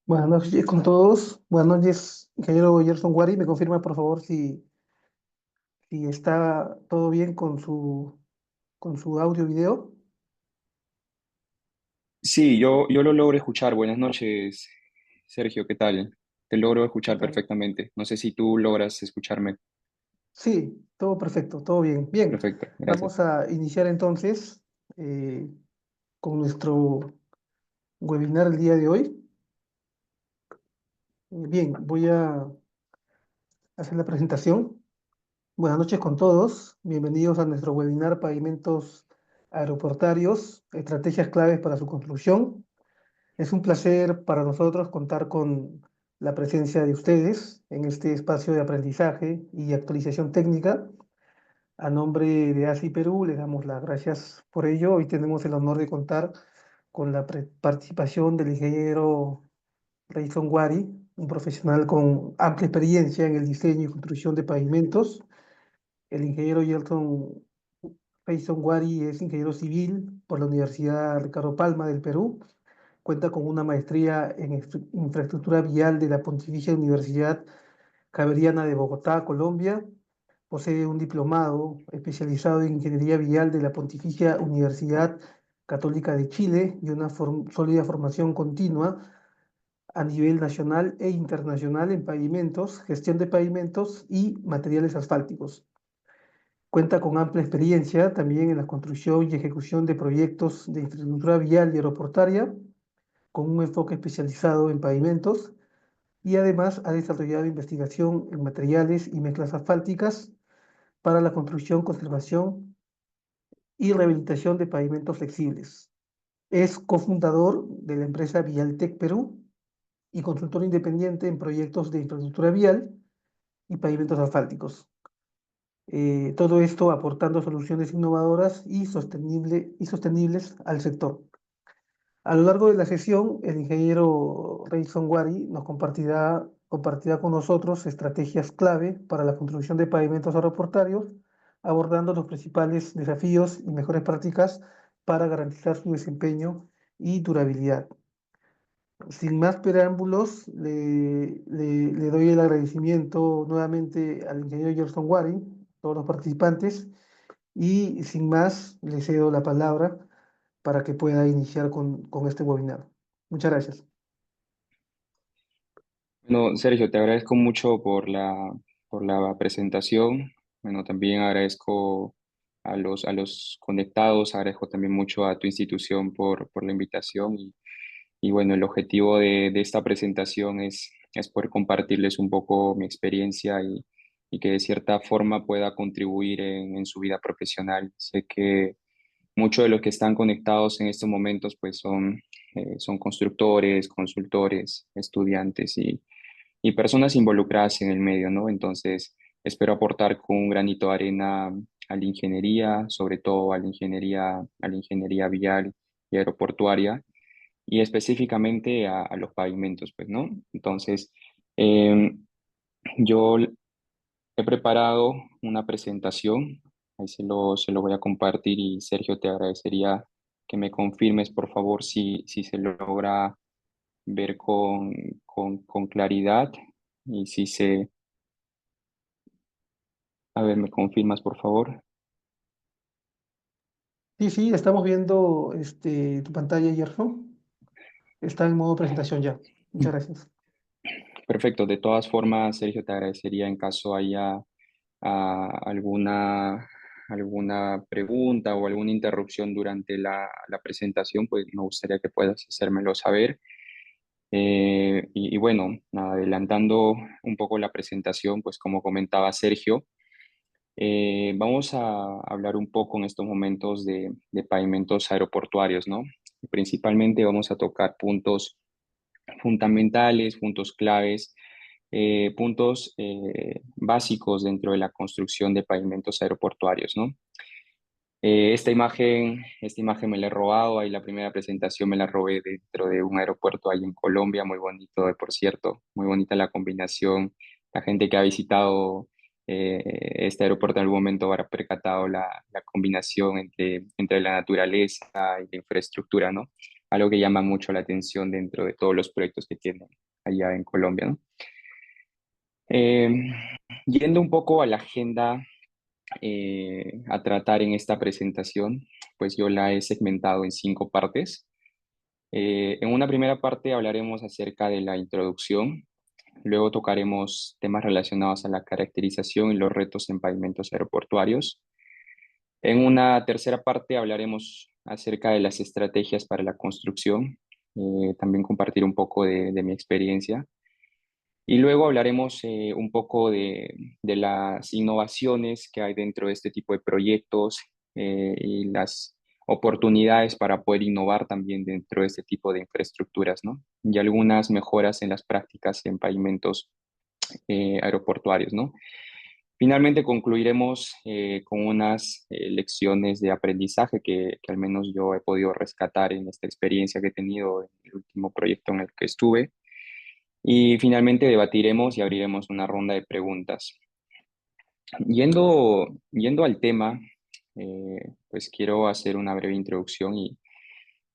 Buenas noches con todos. Buenas noches, ingeniero Gerson Wari. ¿Me confirma, por favor, si está todo bien con su audio video? Sí, yo lo logro escuchar. Buenas noches, Sergio, ¿qué tal? Te logro ¿Qué escuchar tal? perfectamente. No sé si tú logras escucharme. Sí, todo perfecto, todo bien. Bien, Perfecto, gracias. vamos a iniciar entonces eh, con nuestro webinar el día de hoy. Bien, voy a hacer la presentación. Buenas noches con todos. Bienvenidos a nuestro webinar Pavimentos Aeroportarios, Estrategias Claves para su Construcción. Es un placer para nosotros contar con la presencia de ustedes en este espacio de aprendizaje y actualización técnica. A nombre de ASI Perú, les damos las gracias por ello. Hoy tenemos el honor de contar con la participación del ingeniero Rayson Wari, un profesional con amplia experiencia en el diseño y construcción de pavimentos. El ingeniero Yelton Rayson Wari es ingeniero civil por la Universidad Ricardo Palma del Perú. Cuenta con una maestría en infraestructura vial de la Pontificia Universidad Javeriana de Bogotá, Colombia. Posee un diplomado especializado en ingeniería vial de la Pontificia Universidad Católica de Chile y una sólida formación continua a nivel nacional e internacional en pavimentos, gestión de pavimentos y materiales asfálticos. Cuenta con amplia experiencia también en la construcción y ejecución de proyectos de infraestructura vial y aeroportuaria, con un enfoque especializado en pavimentos, y además ha desarrollado investigación en materiales y mezclas asfálticas para la construcción, conservación y rehabilitación de pavimentos flexibles. Es cofundador de la empresa Vialtec Perú y consultor independiente en proyectos de infraestructura vial y pavimentos asfálticos. Todo esto aportando soluciones innovadoras y sostenibles al sector. A lo largo de la sesión, el ingeniero Rayson Wari nos compartirá con nosotros estrategias clave para la construcción de pavimentos aeroportuarios, abordando los principales desafíos y mejores prácticas para garantizar su desempeño y durabilidad. Sin más preámbulos, le doy el agradecimiento nuevamente al ingeniero Gerson Wari, todos los participantes, y sin más, le cedo la palabra para que pueda iniciar con este webinar. Muchas gracias. Bueno, Sergio, te agradezco mucho por la presentación. Bueno, también agradezco a los conectados, agradezco también mucho a tu institución por la invitación y bueno, el objetivo de esta presentación es poder compartirles un poco mi experiencia y que de cierta forma pueda contribuir en su vida profesional. Sé que muchos de los que están conectados en estos momentos pues son constructores, consultores, estudiantes y personas involucradas en el medio, ¿no? Entonces, espero aportar con un granito de arena a la ingeniería, sobre todo a la ingeniería vial y aeroportuaria y específicamente a los pavimentos, pues, ¿no? Entonces, eh, yo he preparado una presentación, ahí se lo voy a compartir y Sergio, te agradecería que me confirmes, por favor, si se logra ver con claridad y si se, a ver, me confirmas, por favor. Sí, sí, estamos viendo tu pantalla, Gerson. Está en modo presentación ya. Muchas gracias. Perfecto, de todas formas, Sergio, te agradecería en caso haya alguna, alguna pregunta o alguna interrupción durante la presentación, pues me gustaría que puedas hacérmelo saber. Y bueno, nada, adelantando un poco la presentación, pues como comentaba Sergio, vamos a hablar un poco en estos momentos de pavimentos aeroportuarios, ¿no? Principalmente vamos a tocar puntos fundamentales, puntos claves, puntos básicos dentro de la construcción de pavimentos aeroportuarios, ¿no? Esta imagen me la he robado, ahí la primera presentación me la robé dentro de un aeropuerto ahí en Colombia, muy bonito, por cierto, muy bonita la combinación. La gente que ha visitado este aeropuerto en algún momento habrá percatado la combinación entre la naturaleza y la infraestructura, ¿no? algo que llama mucho la atención dentro de todos los proyectos que tienen allá en Colombia, ¿no? Eh, Yendo un poco a la agenda a tratar en esta presentación, pues yo la he segmentado en 5 partes. En una primera parte hablaremos acerca de la introducción, luego tocaremos temas relacionados a la caracterización y los retos en pavimentos aeroportuarios. En una tercera parte hablaremos acerca de las estrategias para la construcción, también compartir un poco de mi experiencia. Y luego hablaremos un poco de las innovaciones que hay dentro de este tipo de proyectos y las oportunidades para poder innovar también dentro de este tipo de infraestructuras, ¿no? Y algunas mejoras en las prácticas en pavimentos aeroportuarios, ¿no? Finalmente concluiremos con unas lecciones de aprendizaje que al menos yo he podido rescatar en esta experiencia que he tenido en el último proyecto en el que estuve. Y finalmente debatiremos y abriremos una ronda de preguntas. Yendo al tema, pues quiero hacer una breve introducción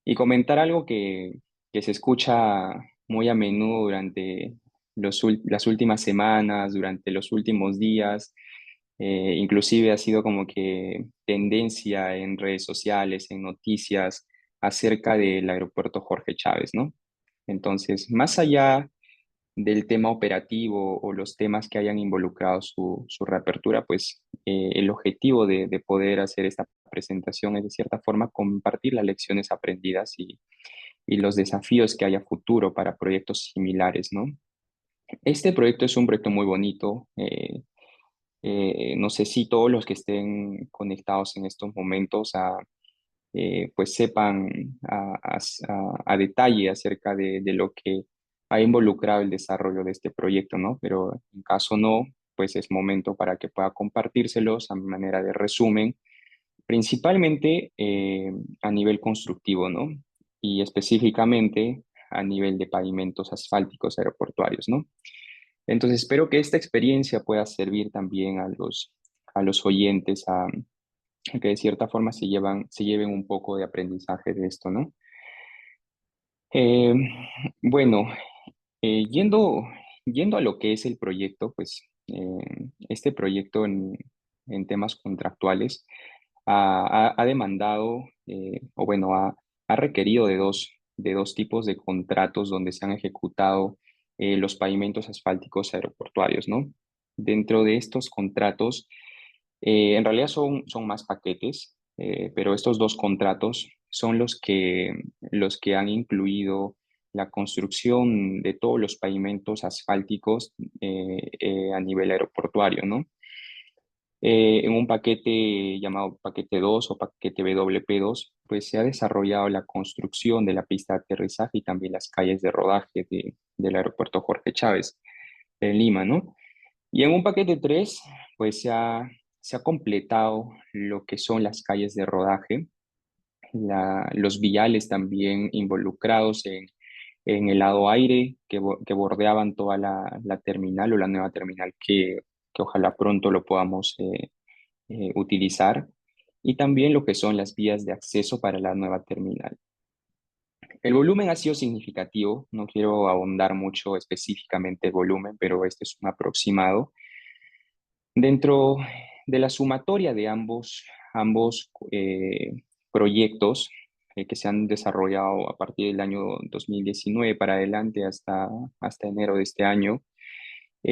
y comentar algo que se escucha muy a menudo durante las últimas semanas, durante los últimos días. Inclusive ha sido como que tendencia en redes sociales, en noticias, acerca del aeropuerto Jorge Chávez, ¿no? Entonces, más allá del tema operativo o los temas que hayan involucrado su reapertura, pues el objetivo de poder hacer esta presentación es de cierta forma compartir las lecciones aprendidas y los desafíos que haya futuro para proyectos similares, ¿no? Este proyecto es un proyecto muy bonito. No sé si todos los que estén conectados en estos momentos pues sepan a detalle acerca de lo que ha involucrado el desarrollo de este proyecto, ¿no? Pero en caso no, pues es momento para que pueda compartírselos a manera de resumen, principalmente a nivel constructivo, ¿no? Y específicamente a nivel de pavimentos asfálticos aeroportuarios, ¿no? Entonces espero que esta experiencia pueda servir también a los oyentes que de cierta forma se lleven un poco de aprendizaje de esto, ¿no? Eh, bueno, yendo a lo que es el proyecto, pues este proyecto en temas contractuales ha demandado, o bueno, ha requerido de dos tipos de contratos donde se han ejecutado los pavimentos asfálticos aeroportuarios, ¿no? Dentro de estos contratos, en realidad son más paquetes, pero estos dos contratos son los que han incluido la construcción de todos los pavimentos asfálticos a nivel aeroportuario, ¿no? En un paquete llamado paquete 2 o paquete WP2, pues se ha desarrollado la construcción de la pista de aterrizaje y también las calles de rodaje del aeropuerto Jorge Chávez en Lima, ¿no? Y en un paquete 3 pues se ha completado lo que son las calles de rodaje, los viales también involucrados en el lado aire que bordeaban toda la terminal o la nueva terminal que ojalá pronto lo podamos utilizar, y también lo que son las vías de acceso para la nueva terminal. El volumen ha sido significativo, no quiero ahondar mucho específicamente el volumen, pero este es un aproximado. Dentro de la sumatoria de ambos proyectos que se han desarrollado a partir del año 2019 para adelante hasta enero de este año,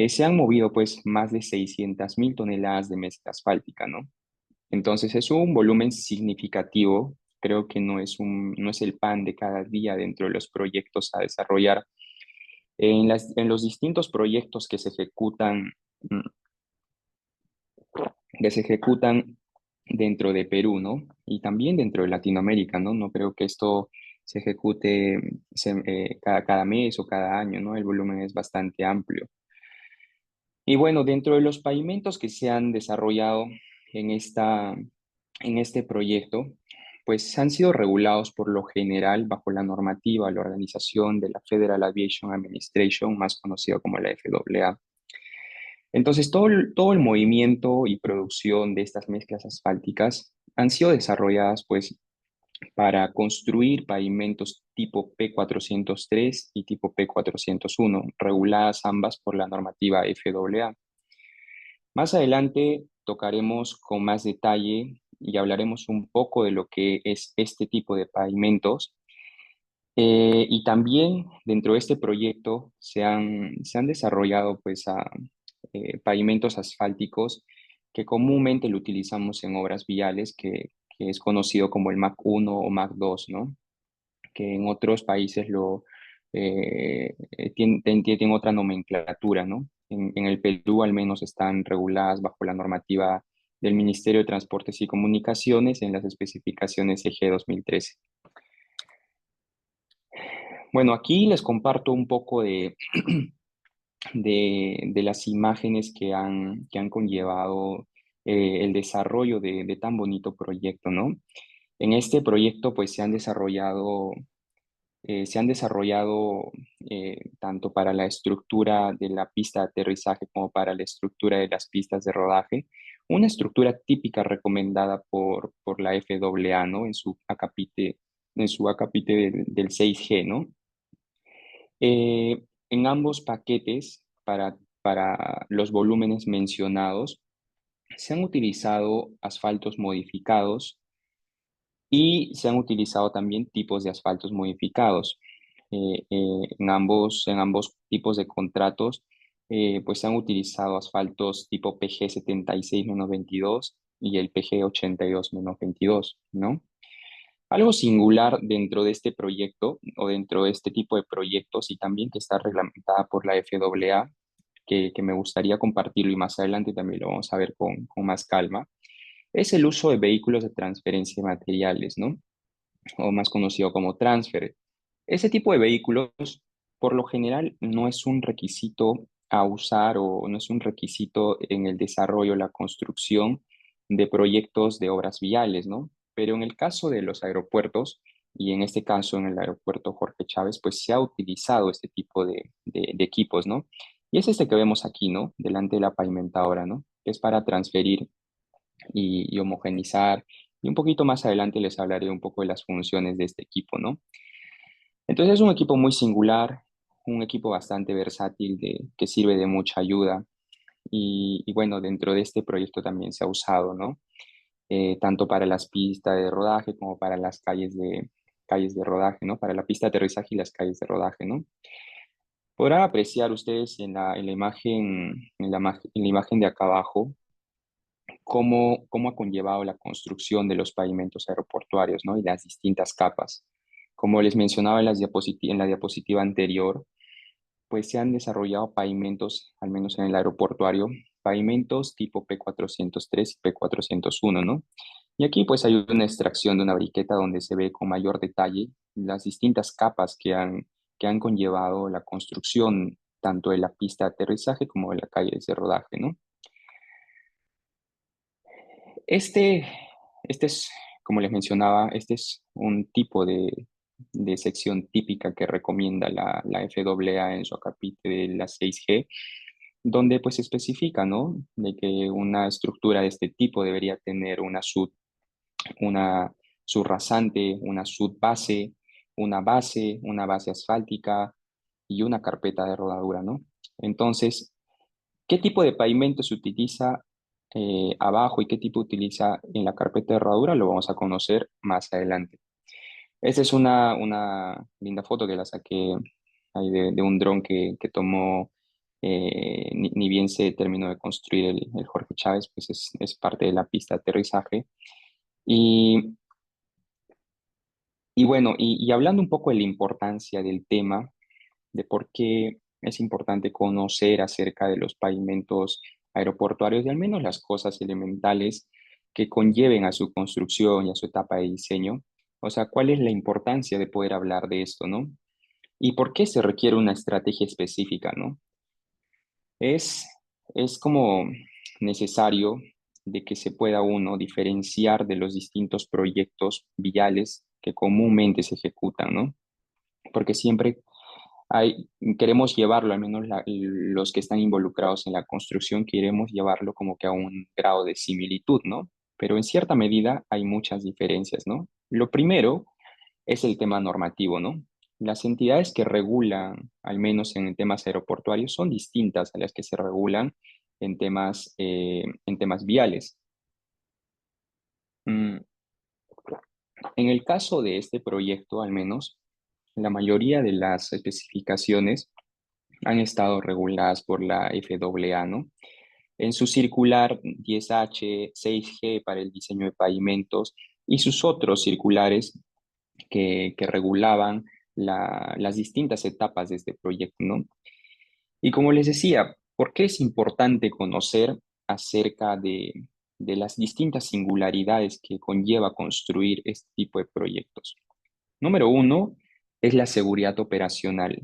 se han movido pues más de 600.000 toneladas de mezcla asfáltica, ¿no? Entonces es un volumen significativo. Creo que no es el pan de cada día dentro de los proyectos a desarrollar. En los distintos proyectos mm, que se ejecutan dentro de Perú, ¿no? Y también dentro de Latinoamérica, ¿no? No creo que esto se ejecute cada mes o cada año, ¿no? El volumen es bastante amplio. Y bueno, dentro de los pavimentos que se han desarrollado en en este proyecto, pues han sido regulados por lo general bajo la normativa, la organización de la Federal Aviation Administration, más conocido como la FAA. Entonces, todo el movimiento y producción de estas mezclas asfálticas han sido desarrolladas, pues, para construir pavimentos tipo P403 y tipo P401, reguladas ambas por la normativa FAA. Más adelante tocaremos con más detalle y hablaremos un poco de lo que es este tipo de pavimentos. Y también dentro de este proyecto se han desarrollado pues, pavimentos asfálticos que comúnmente lo utilizamos en obras viales, que es conocido como el MAC 1 o MAC 2, ¿no? Que en otros países tienen otra nomenclatura, ¿no? En el Perú al menos están reguladas bajo la normativa del Ministerio de Transportes y Comunicaciones en las especificaciones EG 2013. Bueno, aquí les comparto un poco de las imágenes que han conllevado el desarrollo de tan bonito proyecto, ¿no? En este proyecto, pues se han desarrollado tanto para la estructura de la pista de aterrizaje como para la estructura de las pistas de rodaje, una estructura típica recomendada por la FAA, ¿no? En su acápite del 6G, ¿no? En ambos paquetes, para los volúmenes mencionados, se han utilizado asfaltos modificados y se han utilizado también tipos de asfaltos modificados. En ambos tipos de contratos, pues se han utilizado asfaltos tipo PG 76-22 y el PG 82-22, ¿no? Algo singular dentro de este proyecto o dentro de este tipo de proyectos y también que está reglamentada por la FAA, que me gustaría compartirlo y más adelante también lo vamos a ver con más calma, es el uso de vehículos de transferencia de materiales, ¿no? O más conocido como transfer. Ese tipo de vehículos, por lo general, no es un requisito a usar o no es un requisito en el desarrollo, la construcción de proyectos de obras viales, ¿no? Pero en el caso de los aeropuertos, y en este caso en el aeropuerto Jorge Chávez, pues se ha utilizado este tipo de equipos, ¿no? Y es este que vemos aquí, ¿no? Delante de la pavimentadora, ¿no? Que es para transferir y homogenizar. Y un poquito más adelante les hablaré un poco de las funciones de este equipo, ¿no? Entonces es un equipo muy singular, un equipo bastante versátil que sirve de mucha ayuda. Y bueno, dentro de este proyecto también se ha usado, ¿no? Tanto para las pistas de rodaje como para las calles de rodaje, ¿no? Para la pista de aterrizaje y las calles de rodaje, ¿no? Podrán apreciar ustedes en la imagen de acá abajo cómo ha conllevado la construcción de los pavimentos aeroportuarios, ¿no? Y las distintas capas. Como les mencionaba en la diapositiva anterior, pues se han desarrollado pavimentos, al menos en el aeroportuario, pavimentos tipo P403 y P401, ¿no? Y aquí pues hay una extracción de una briqueta donde se ve con mayor detalle las distintas capas que han conllevado la construcción tanto de la pista de aterrizaje como de la calle de rodaje, ¿no? Este, este es, como les mencionaba, este es un tipo de sección típica que recomienda la FAA en su acápite de la 6G, donde pues se especifica, ¿no? De que una estructura de este tipo debería tener una subrasante, una subbase, una base asfáltica y una carpeta de rodadura, ¿no? Entonces, ¿qué tipo de pavimento se utiliza abajo y qué tipo utiliza en la carpeta de herradura? Lo vamos a conocer más adelante. Esta es una linda foto que la saqué ahí de un dron que tomó, ni bien se terminó de construir el Jorge Chávez, pues es parte de la pista de aterrizaje. Y, y bueno, y hablando un poco de la importancia del tema, de por qué es importante conocer acerca de los pavimentos aeroportuarios y al menos las cosas elementales que conlleven a su construcción y a su etapa de diseño. O sea, ¿cuál es la importancia de poder hablar de esto, no? ¿Y por qué se requiere una estrategia específica, no? Es, es como necesario de que se pueda uno diferenciar de los distintos proyectos viales que comúnmente se ejecutan, ¿no? Porque siempre queremos llevarlo, al menos los que están involucrados en la construcción, queremos llevarlo como que a un grado de similitud, ¿no? pero en cierta medida hay muchas diferencias, ¿no? Lo primero es el tema normativo, ¿no? Las entidades que regulan, al menos en temas aeroportuarios, son distintas a las que se regulan en temas viales. Mm, En el caso de este proyecto, al menos, la mayoría de las especificaciones han estado reguladas por la FAA, ¿no? En su circular 10H, 6G para el diseño de pavimentos y sus otros circulares que regulaban las distintas etapas de este proyecto, ¿no? Y como les decía, ¿por qué es importante conocer acerca de las distintas singularidades que conlleva construir este tipo de proyectos? Número uno es la seguridad operacional.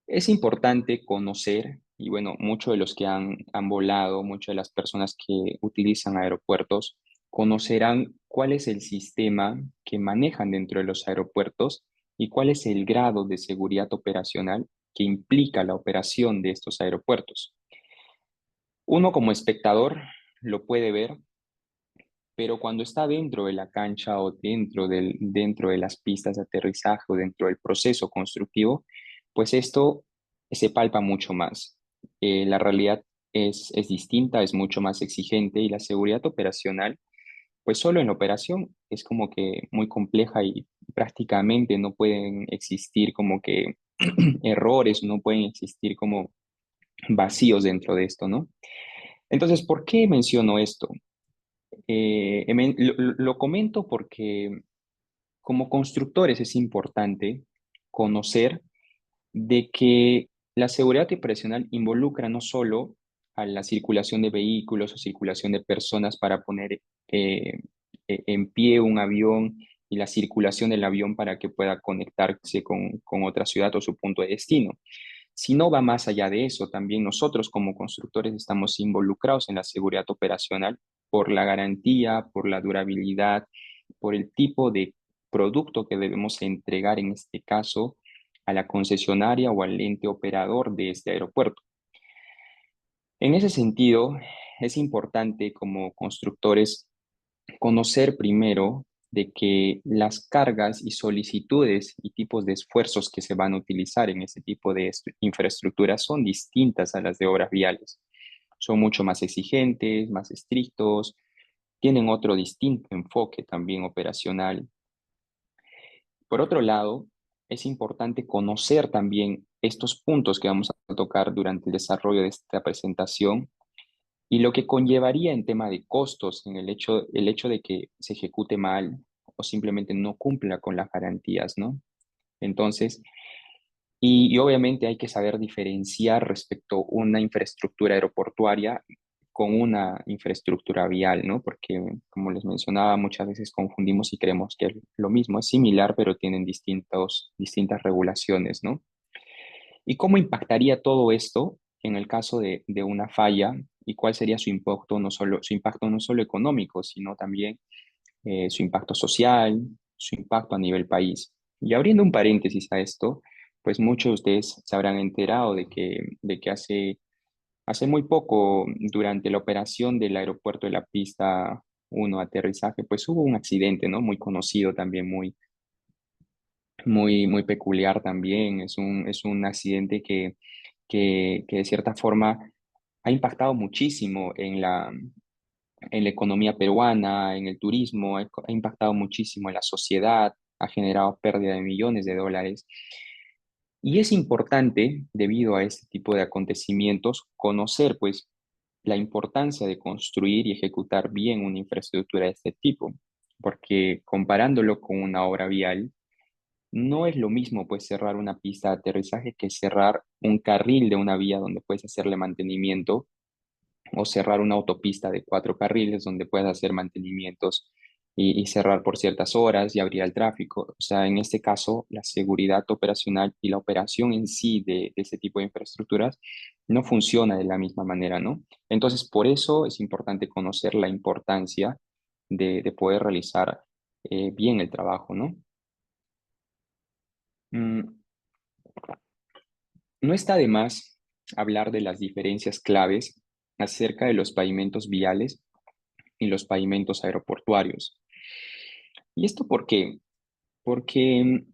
Es importante conocer, y bueno, muchos de los que han volado, muchas de las personas que utilizan aeropuertos, conocerán cuál es el sistema que manejan dentro de los aeropuertos y cuál es el grado de seguridad operacional que implica la operación de estos aeropuertos. Uno como espectador lo puede ver, pero cuando está dentro de la cancha o dentro de las pistas de aterrizaje o dentro del proceso constructivo, pues esto se palpa mucho más. La realidad es distinta, es mucho más exigente y la seguridad operacional, pues solo en la operación es como que muy compleja y prácticamente no pueden existir como que errores, no pueden existir como vacíos dentro de esto, ¿no? Entonces, ¿por qué menciono esto? Lo comento porque como constructores es importante conocer de que la seguridad operacional involucra no solo a la circulación de vehículos o circulación de personas para poner en pie un avión y la circulación del avión para que pueda conectarse con otra ciudad o su punto de destino. Si no va más allá de eso, también nosotros como constructores estamos involucrados en la seguridad operacional por la garantía, por la durabilidad, por el tipo de producto que debemos entregar en este caso a la concesionaria o al ente operador de este aeropuerto. En ese sentido, es importante como constructores conocer primero de que las cargas y solicitudes y tipos de esfuerzos que se van a utilizar en ese tipo de infraestructuras son distintas a las de obras viales. Son mucho más exigentes, más estrictos, tienen otro distinto enfoque también operacional. Por otro lado, es importante conocer también estos puntos que vamos a tocar durante el desarrollo de esta presentación y lo que conllevaría en tema de costos, en el hecho de que se ejecute mal o simplemente no cumpla con las garantías, ¿no? Entonces, y obviamente hay que saber diferenciar respecto a una infraestructura aeroportuaria con una infraestructura vial, ¿no? Porque, como les mencionaba, muchas veces confundimos y creemos que es lo mismo, es similar, pero tienen distintas regulaciones, ¿no? ¿Y cómo impactaría todo esto en el caso de una falla y cuál sería su impacto no solo económico, sino también su impacto social, su impacto a nivel país? Y abriendo un paréntesis a esto, pues muchos de ustedes se habrán enterado de que hace muy poco, durante la operación del aeropuerto de la pista 1 aterrizaje, pues hubo un accidente, ¿no? Muy conocido también, muy peculiar también. Es un accidente que de cierta forma ha impactado muchísimo en la economía peruana, en el turismo, ha impactado muchísimo en la sociedad, ha generado pérdida de millones de dólares. Y es importante, debido a este tipo de acontecimientos, conocer pues la importancia de construir y ejecutar bien una infraestructura de este tipo, porque comparándolo con una obra vial, no es lo mismo pues cerrar una pista de aterrizaje que cerrar un carril de una vía donde puedes hacerle mantenimiento o cerrar una autopista de 4 carriles donde puedes hacer mantenimientos y cerrar por ciertas horas y abrir al tráfico. O sea, en este caso, la seguridad operacional y la operación en sí de ese tipo de infraestructuras no funciona de la misma manera, ¿no? Entonces, por eso es importante conocer la importancia de poder realizar bien el trabajo, ¿no? Mm, No está de más hablar de las diferencias claves acerca de los pavimentos viales y los pavimentos aeroportuarios. ¿Y esto por qué? Porque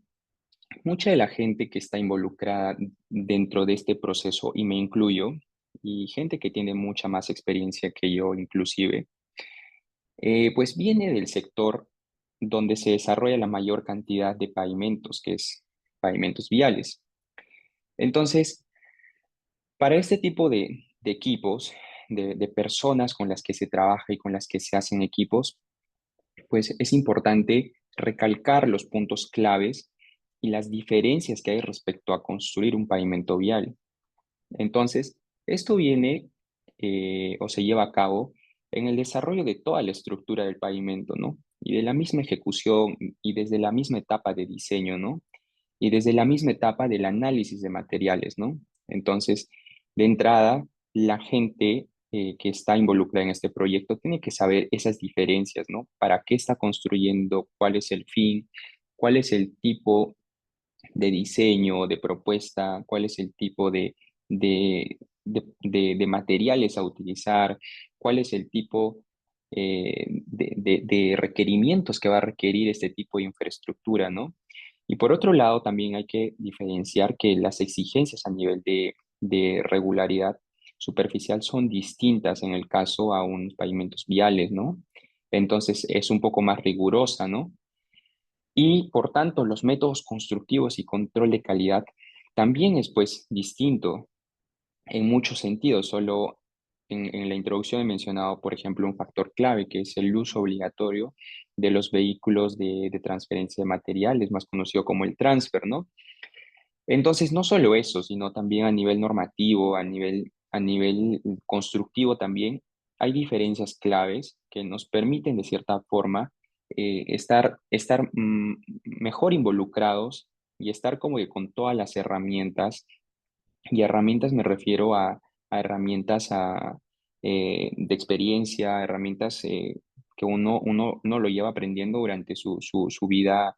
mucha de la gente que está involucrada dentro de este proceso, y me incluyo, y gente que tiene mucha más experiencia que yo inclusive, pues viene del sector donde se desarrolla la mayor cantidad de pavimentos, que es pavimentos viales. Entonces, para este tipo de equipos, de personas con las que se trabaja y con las que se hacen equipos, pues es importante recalcar los puntos claves y las diferencias que hay respecto a construir un pavimento vial. Entonces, esto viene o se lleva a cabo en el desarrollo de toda la estructura del pavimento, ¿no? Y de la misma ejecución y desde la misma etapa de diseño, ¿no? Y desde la misma etapa del análisis de materiales, ¿no? Entonces, de entrada, la gente que está involucrada en este proyecto tiene que saber esas diferencias, ¿no? ¿Para qué está construyendo? ¿Cuál es el fin? ¿Cuál es el tipo de diseño, de propuesta? ¿Cuál es el tipo de materiales a utilizar? ¿Cuál es el tipo de requerimientos que va a requerir este tipo de infraestructura, ¿no? Y por otro lado, también hay que diferenciar que las exigencias a nivel de regularidad superficial son distintas en el caso a unos pavimentos viales, ¿no? Entonces es un poco más rigurosa, ¿no? Y por tanto, los métodos constructivos y control de calidad también es pues distinto en muchos sentidos. Solo en la introducción he mencionado, por ejemplo, un factor clave que es el uso obligatorio de los vehículos de transferencia de materiales, más conocido como el transfer, ¿no? Entonces, no solo eso, sino también a nivel normativo, a nivel constructivo también, hay diferencias claves que nos permiten, de cierta forma, estar mejor involucrados y estar como que con todas las herramientas, y herramientas me refiero a herramientas de experiencia, herramientas que uno lo lleva aprendiendo durante su vida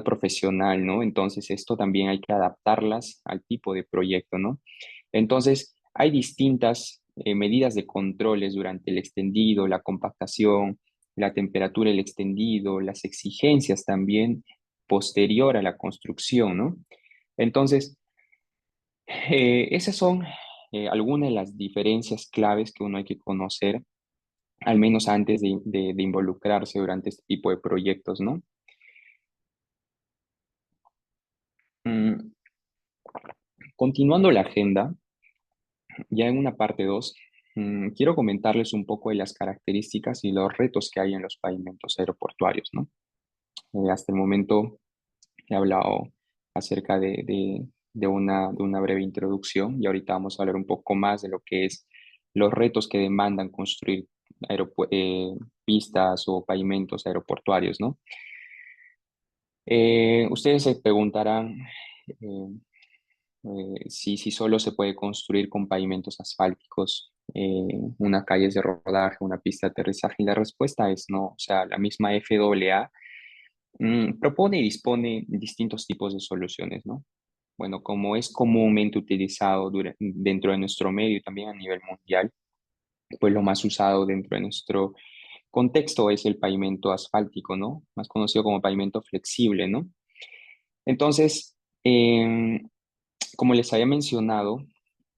profesional, ¿no? Entonces, esto también hay que adaptarlas al tipo de proyecto, ¿no? Entonces, hay distintas medidas de controles durante el extendido, la compactación, la temperatura del extendido, las exigencias también posterior a la construcción, ¿no? Entonces, esas son algunas de las diferencias claves que uno hay que conocer, al menos antes de involucrarse durante este tipo de proyectos, ¿no? Mm, Continuando la agenda, ya en una parte 2, quiero comentarles un poco de las características y los retos que hay en los pavimentos aeroportuarios, ¿no? Hasta el momento he hablado acerca de una breve introducción, y ahorita vamos a hablar un poco más de lo que es los retos que demandan construir pistas o pavimentos aeroportuarios, ¿no? Ustedes se preguntarán eh, si solo se puede construir con pavimentos asfálticos, unas calles de rodaje, una pista de aterrizaje, y la respuesta es no. O sea, la misma FAA propone y dispone distintos tipos de soluciones, ¿no? Bueno, como es comúnmente utilizado dentro de nuestro medio y también a nivel mundial, pues lo más usado dentro de nuestro contexto es el pavimento asfáltico, ¿no? Más conocido como pavimento flexible, ¿no? Entonces, como les había mencionado,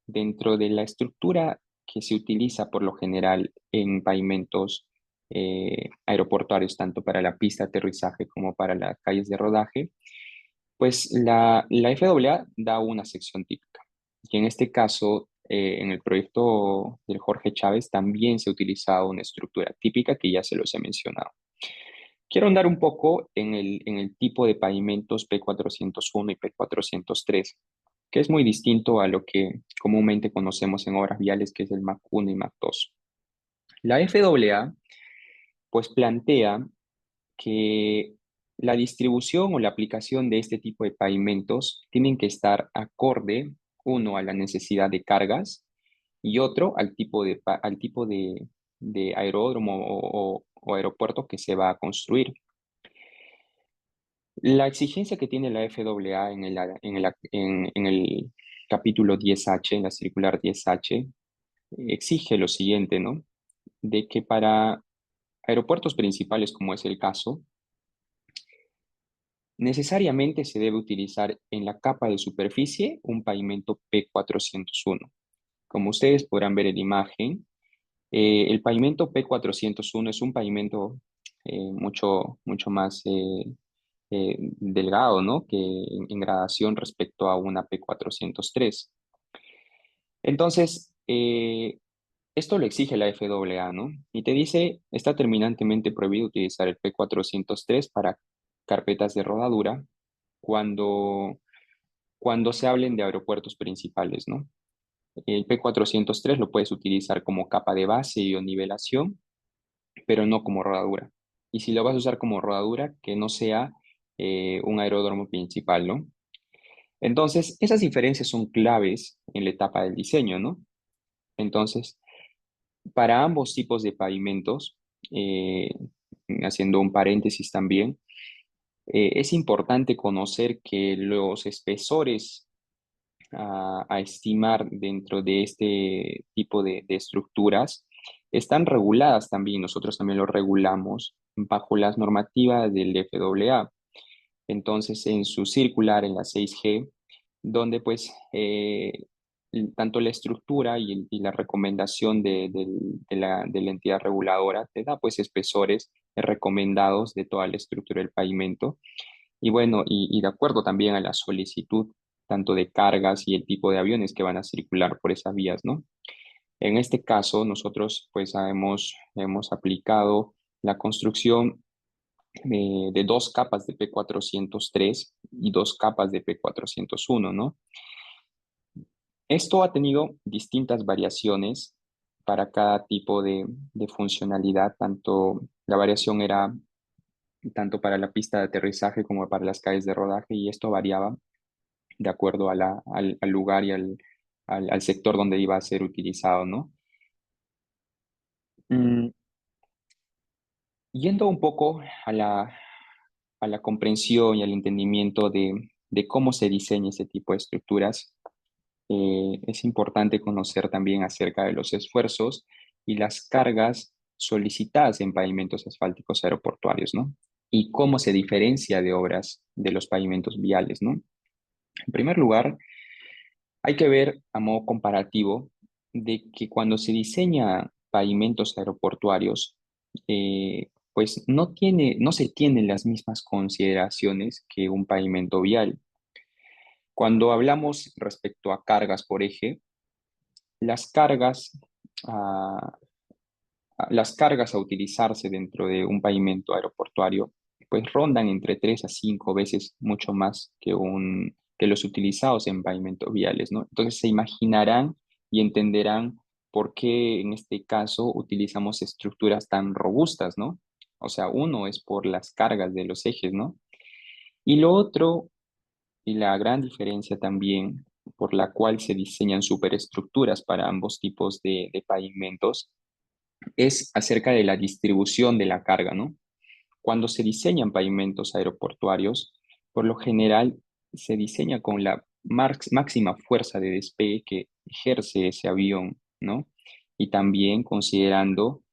dentro de la estructura que se utiliza por lo general en pavimentos aeroportuarios, tanto para la pista de aterrizaje como para las calles de rodaje, pues la FAA da una sección típica. Y en este caso, en el proyecto del Jorge Chávez, también se ha utilizado una estructura típica que ya se los he mencionado. Quiero andar un poco en el tipo de pavimentos P401 y P403, que es muy distinto a lo que comúnmente conocemos en obras viales, que es el MAC 1 y MAC 2. La FAA, pues, plantea que la distribución o la aplicación de este tipo de pavimentos tienen que estar acorde, uno, a la necesidad de cargas, y otro al tipo de aeródromo o aeropuerto que se va a construir. La exigencia que tiene la FAA en el capítulo 10H, en la circular 10H, exige lo siguiente, ¿no? de que para aeropuertos principales, como es el caso, necesariamente se debe utilizar en la capa de superficie un pavimento P401. Como ustedes podrán ver en la imagen, el pavimento P401 es un pavimento mucho más delgado, ¿no? Que en gradación respecto a una P403. Entonces, esto lo exige la FAA, ¿no? Y te dice, está terminantemente prohibido utilizar el P403 para carpetas de rodadura cuando, cuando se hablen de aeropuertos principales, ¿no? El P403 lo puedes utilizar como capa de base o nivelación, pero no como rodadura. Y si lo vas a usar como rodadura, que no sea un aeródromo principal, ¿no? Entonces, esas diferencias son claves en la etapa del diseño, ¿no? Entonces, para ambos tipos de pavimentos, eh, haciendo un paréntesis también, es importante conocer que los espesores a estimar dentro de este tipo de estructuras están reguladas también, nosotros también lo regulamos bajo las normativas del FAA. Entonces, en su circular, en la 6G, donde pues tanto la estructura y la recomendación de la entidad reguladora te da pues espesores recomendados de toda la estructura del pavimento. Y bueno, y de acuerdo también a la solicitud tanto de cargas y el tipo de aviones que van a circular por esas vías, ¿no? En este caso, nosotros pues hemos aplicado la construcción de dos capas de P403 y dos capas de P401, ¿no? Esto ha tenido distintas variaciones para cada tipo de funcionalidad, tanto la variación era tanto para la pista de aterrizaje como para las calles de rodaje, y esto variaba de acuerdo a al lugar y al sector donde iba a ser utilizado, ¿no? Mm, Yendo un poco a la comprensión y al entendimiento de cómo se diseña ese tipo de estructuras, es importante conocer también acerca de los esfuerzos y las cargas solicitadas en pavimentos asfálticos aeroportuarios, ¿no? Y cómo se diferencia de obras de los pavimentos viales, ¿no? En primer lugar, hay que ver a modo comparativo de que cuando se diseña pavimentos aeroportuarios, pues no se tienen las mismas consideraciones que un pavimento vial. Cuando hablamos respecto a cargas por eje, las cargas, a, las cargas a utilizarse dentro de un pavimento aeroportuario, pues rondan entre 3 a 5 veces mucho más que los utilizados en pavimentos viales, ¿no? Entonces se imaginarán y entenderán por qué en este caso utilizamos estructuras tan robustas, ¿no? O sea, uno es por las cargas de los ejes, ¿no? Y lo otro, y la gran diferencia también por la cual se diseñan superestructuras para ambos tipos de pavimentos, es acerca de la distribución de la carga, ¿no? Cuando se diseñan pavimentos aeroportuarios, por lo general se diseña con la máxima fuerza de despegue que ejerce ese avión, ¿no? Y también considerando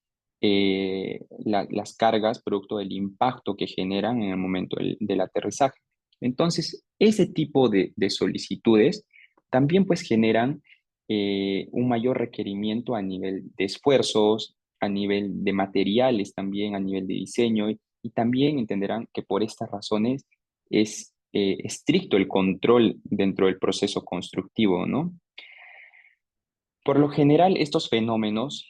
las cargas producto del impacto que generan en el momento del aterrizaje. Entonces, ese tipo de solicitudes también pues generan un mayor requerimiento a nivel de esfuerzos, a nivel de materiales también, a nivel de diseño, y también entenderán que por estas razones es estricto el control dentro del proceso constructivo, ¿no? Por lo general, estos fenómenos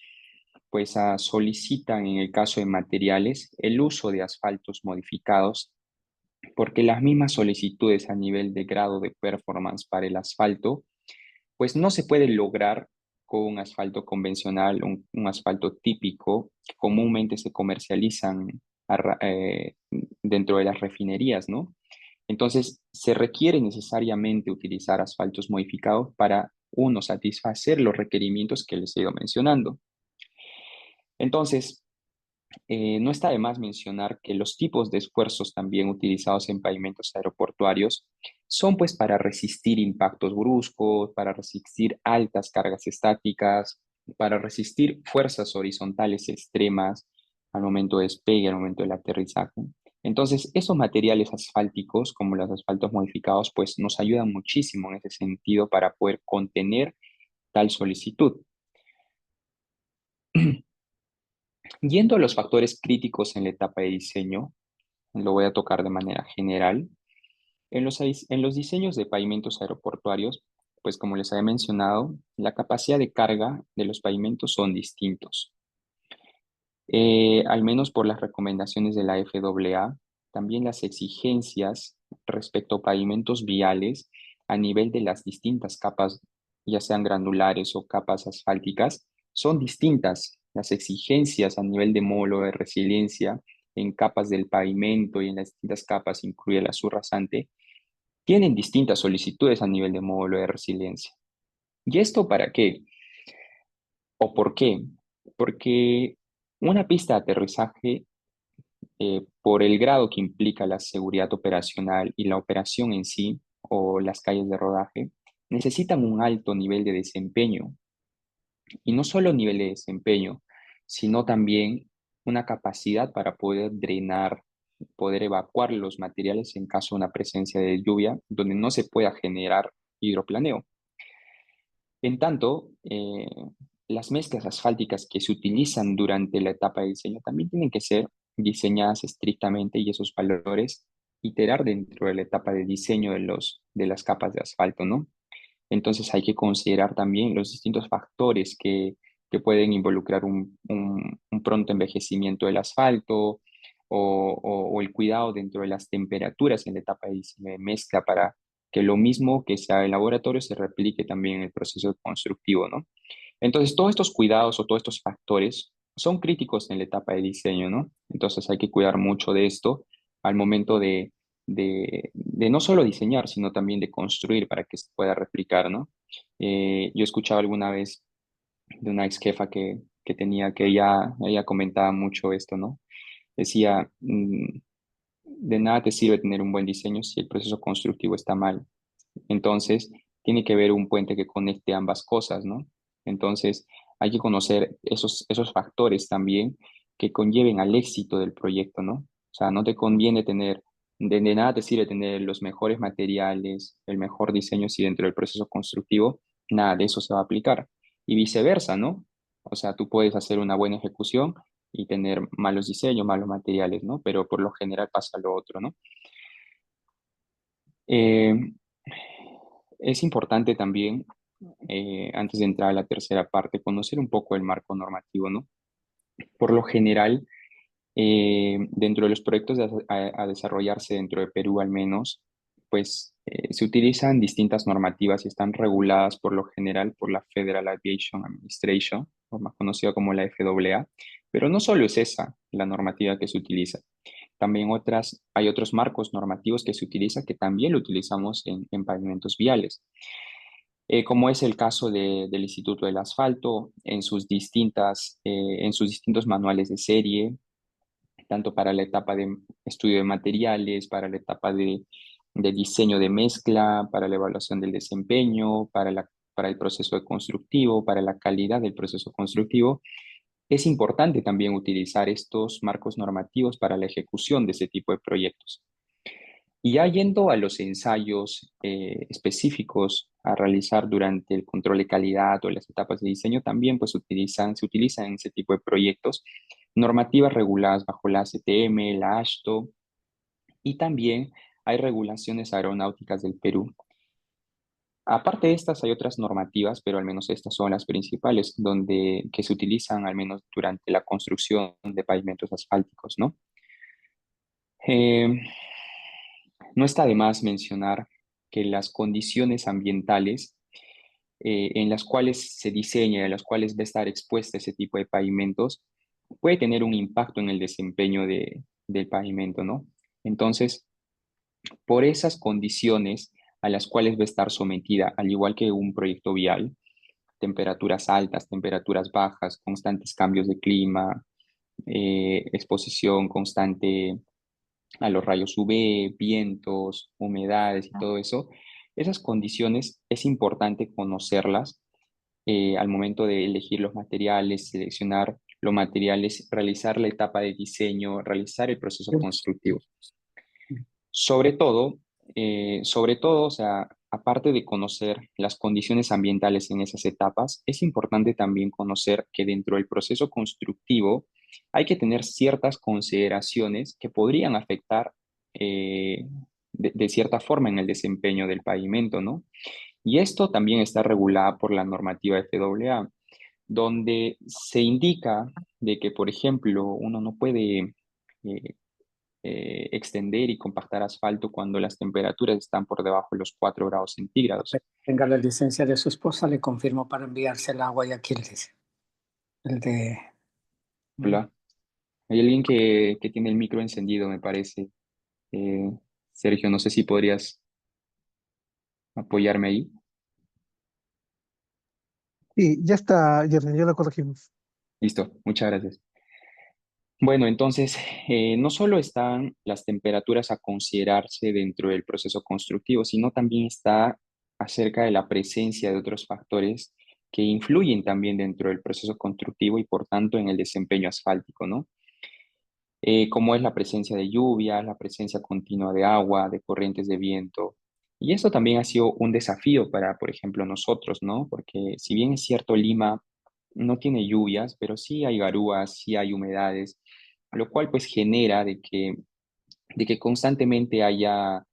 pues solicitan en el caso de materiales el uso de asfaltos modificados porque las mismas solicitudes a nivel de grado de performance para el asfalto pues no se puede lograr con un asfalto convencional, un asfalto típico que comúnmente se comercializan dentro de las refinerías, ¿no? Entonces, se requiere necesariamente utilizar asfaltos modificados para, uno, satisfacer los requerimientos que les he ido mencionando. Entonces, no está de más mencionar que los tipos de esfuerzos también utilizados en pavimentos aeroportuarios son pues para resistir impactos bruscos, para resistir altas cargas estáticas, para resistir fuerzas horizontales extremas al momento de despegue, al momento del aterrizaje. Entonces, esos materiales asfálticos, como los asfaltos modificados, pues nos ayudan muchísimo en ese sentido para poder contener tal solicitud. Yendo a los factores críticos en la etapa de diseño, lo voy a tocar de manera general. En los diseños de pavimentos aeroportuarios, pues como les había mencionado, la capacidad de carga de los pavimentos son distintos. Al menos por las recomendaciones de la FAA, también las exigencias respecto a pavimentos viales a nivel de las distintas capas, ya sean granulares o capas asfálticas, son distintas. Las exigencias a nivel de módulo de resiliencia en capas del pavimento y en las distintas capas, incluye la subrasante, tienen distintas solicitudes a nivel de módulo de resiliencia. ¿Y esto para qué? ¿O por qué? Porque una pista de aterrizaje, por el grado que implica la seguridad operacional y la operación en sí, o las calles de rodaje, necesitan un alto nivel de desempeño. Y no solo nivel de desempeño, sino también una capacidad para poder drenar, poder evacuar los materiales en caso de una presencia de lluvia, donde no se pueda generar hidroplaneo. En tanto, las mezclas asfálticas que se utilizan durante la etapa de diseño también tienen que ser diseñadas estrictamente y esos valores iterar dentro de la etapa de diseño de las capas de asfalto, ¿no? Entonces hay que considerar también los distintos factores que pueden involucrar un pronto envejecimiento del asfalto o el cuidado dentro de las temperaturas en la etapa de diseño de mezcla para que lo mismo que sea en laboratorio se replique también en el proceso constructivo, ¿no? Entonces todos estos cuidados o todos estos factores son críticos en la etapa de diseño, ¿no? Entonces hay que cuidar mucho de esto al momento de no solo diseñar, sino también de construir para que se pueda replicar, ¿no? Yo escuchaba alguna vez de una ex jefa que tenía, que ella comentaba mucho esto, ¿no? Decía, de nada te sirve tener un buen diseño si el proceso constructivo está mal. Entonces, tiene que haber un puente que conecte ambas cosas, ¿no? Entonces, hay que conocer esos factores también que conlleven al éxito del proyecto, ¿no? O sea, no te conviene tener, de nada te sirve tener los mejores materiales, el mejor diseño si dentro del proceso constructivo nada de eso se va a aplicar. Y viceversa, ¿no? O sea, tú puedes hacer una buena ejecución y tener malos diseños, malos materiales, ¿no? Pero por lo general pasa lo otro, ¿no? Eh, es importante también, antes de entrar a la tercera parte, conocer un poco el marco normativo, ¿no? Por lo general, dentro de los proyectos a desarrollarse dentro de Perú al menos, pues se utilizan distintas normativas y están reguladas por lo general por la Federal Aviation Administration, o más conocida como la FAA, pero no solo es esa la normativa que se utiliza. También hay otros marcos normativos que se utilizan que también lo utilizamos en pavimentos viales, como es el caso del Instituto del Asfalto en sus distintos manuales de serie, tanto para la etapa de estudio de materiales, para la etapa de diseño de mezcla, para la evaluación del desempeño, para el proceso constructivo, para la calidad del proceso constructivo. Es importante también utilizar estos marcos normativos para la ejecución de ese tipo de proyectos. Y ya yendo a los ensayos específicos a realizar durante el control de calidad o las etapas de diseño, también pues se utilizan en ese tipo de proyectos normativas reguladas bajo la ACTM, la AASHTO, y también hay regulaciones aeronáuticas del Perú. Aparte de estas, hay otras normativas, pero al menos estas son las principales, que se utilizan al menos durante la construcción de pavimentos asfálticos, ¿no? Eh, no está de más mencionar que las condiciones ambientales en las cuales se diseña, en las cuales va a estar expuesta ese tipo de pavimentos, puede tener un impacto en el desempeño del pavimento, ¿no? Entonces, por esas condiciones a las cuales va a estar sometida, al igual que un proyecto vial, temperaturas altas, temperaturas bajas, constantes cambios de clima, exposición constante a los rayos UV, vientos, humedades y todo eso, esas condiciones es importante conocerlas al momento de elegir los materiales, seleccionar los materiales, realizar la etapa de diseño, realizar el proceso constructivo. Sobre todo, o sea, aparte de conocer las condiciones ambientales en esas etapas, es importante también conocer que dentro del proceso constructivo hay que tener ciertas consideraciones que podrían afectar de cierta forma en el desempeño del pavimento, ¿no? Y esto también está regulado por la normativa FAA, donde se indica de que, por ejemplo, uno no puede extender y compactar asfalto cuando las temperaturas están por debajo de los 4 grados centígrados. Tenga la licencia de su esposa, le confirmo para enviarse el agua y aquí el de... Hola, hay alguien que tiene el micro encendido, me parece. Eh, Sergio, no sé si podrías apoyarme ahí. Sí, ya está, Yerden, ya lo corregimos. Listo, muchas gracias. Bueno, entonces, no solo están las temperaturas a considerarse dentro del proceso constructivo, sino también está acerca de la presencia de otros factores que influyen también dentro del proceso constructivo y por tanto en el desempeño asfáltico, ¿no? Como es la presencia de lluvia, la presencia continua de agua, de corrientes de viento. Y eso también ha sido un desafío para, por ejemplo, nosotros, ¿no? Porque si bien es cierto, Lima no tiene lluvias, pero sí hay garúas, sí hay humedades, lo cual pues genera de que constantemente haya,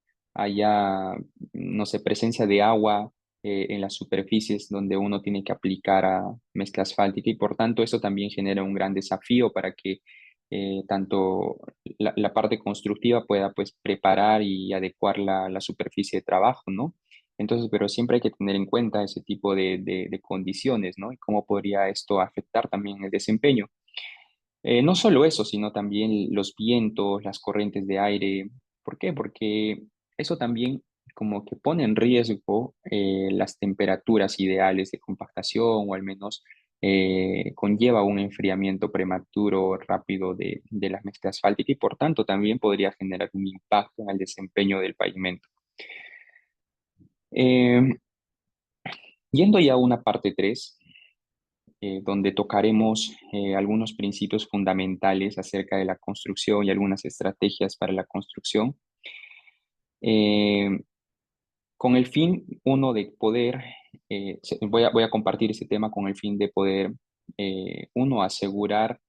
no sé, presencia de agua en las superficies donde uno tiene que aplicar a mezcla asfáltica y por tanto eso también genera un gran desafío para que tanto la parte constructiva pueda pues preparar y adecuar la superficie de trabajo, ¿no? Entonces, pero siempre hay que tener en cuenta ese tipo de condiciones, ¿no? Y cómo podría esto afectar también el desempeño. No solo eso, sino también los vientos, las corrientes de aire. ¿Por qué? Porque eso también como que pone en riesgo las temperaturas ideales de compactación o al menos conlleva un enfriamiento prematuro rápido de la mezcla asfáltica y por tanto también podría generar un impacto en el desempeño del pavimento. Eh, Yendo ya a una parte 3 donde tocaremos algunos principios fundamentales acerca de la construcción y algunas estrategias para la construcción, eh, con el fin, uno, de poder, voy a compartir ese tema con el fin de poder, uno, asegurar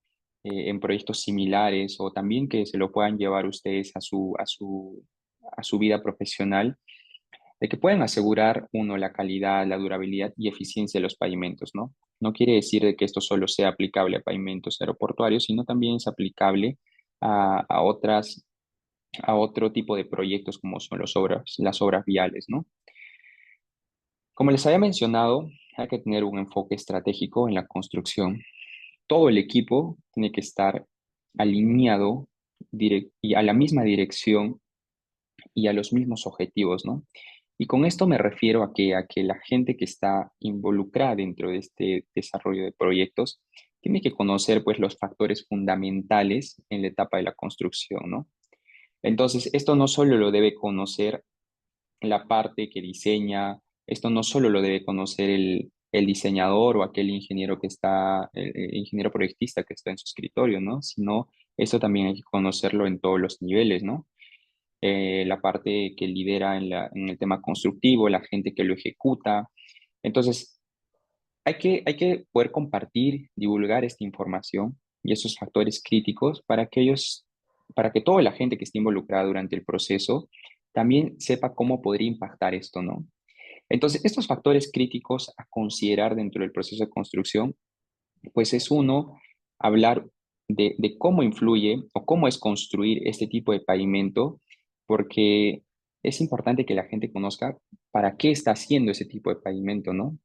en proyectos similares o también que se lo puedan llevar ustedes a su vida profesional de que pueden asegurar, uno, la calidad, la durabilidad y eficiencia de los pavimentos, ¿no? No quiere decir de que esto solo sea aplicable a pavimentos aeroportuarios, sino también es aplicable a a otro tipo de proyectos como son las obras viales, ¿no? Como les había mencionado, hay que tener un enfoque estratégico en la construcción. Todo el equipo tiene que estar alineado y a la misma dirección y a los mismos objetivos, ¿no? Y con esto me refiero a que la gente que está involucrada dentro de este desarrollo de proyectos tiene que conocer pues los factores fundamentales en la etapa de la construcción, ¿no? Entonces, esto no solo lo debe conocer la parte que diseña, esto no solo lo debe conocer el diseñador o aquel ingeniero que está, el ingeniero proyectista que está en su escritorio, ¿no? Sino esto también hay que conocerlo en todos los niveles, ¿no? La parte que lidera en el tema constructivo, la gente que lo ejecuta. Entonces, hay que poder compartir, divulgar esta información y esos factores críticos para que toda la gente que esté involucrada durante el proceso también sepa cómo podría impactar esto, ¿no? Entonces, estos factores críticos a considerar dentro del proceso de construcción, pues es uno, hablar de cómo influye o cómo es construir este tipo de pavimento, porque es importante que la gente conozca para qué está haciendo ese tipo de pavimento, ¿no?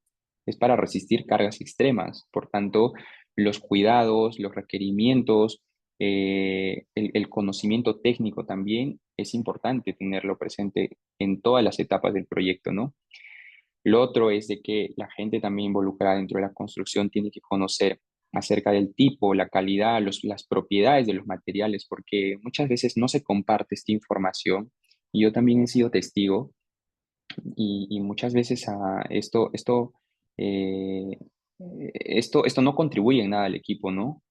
Es para resistir cargas extremas. Por tanto, los cuidados, los requerimientos, el conocimiento técnico también es importante tenerlo presente en todas las etapas del proyecto, ¿no? Lo otro es de que la gente también involucrada dentro de la construcción tiene que conocer acerca del tipo, la calidad, las propiedades de los materiales, porque muchas veces no se comparte esta información. Y yo también he sido testigo y muchas veces esto eh, esto no contribuye en nada al equipo, ¿no?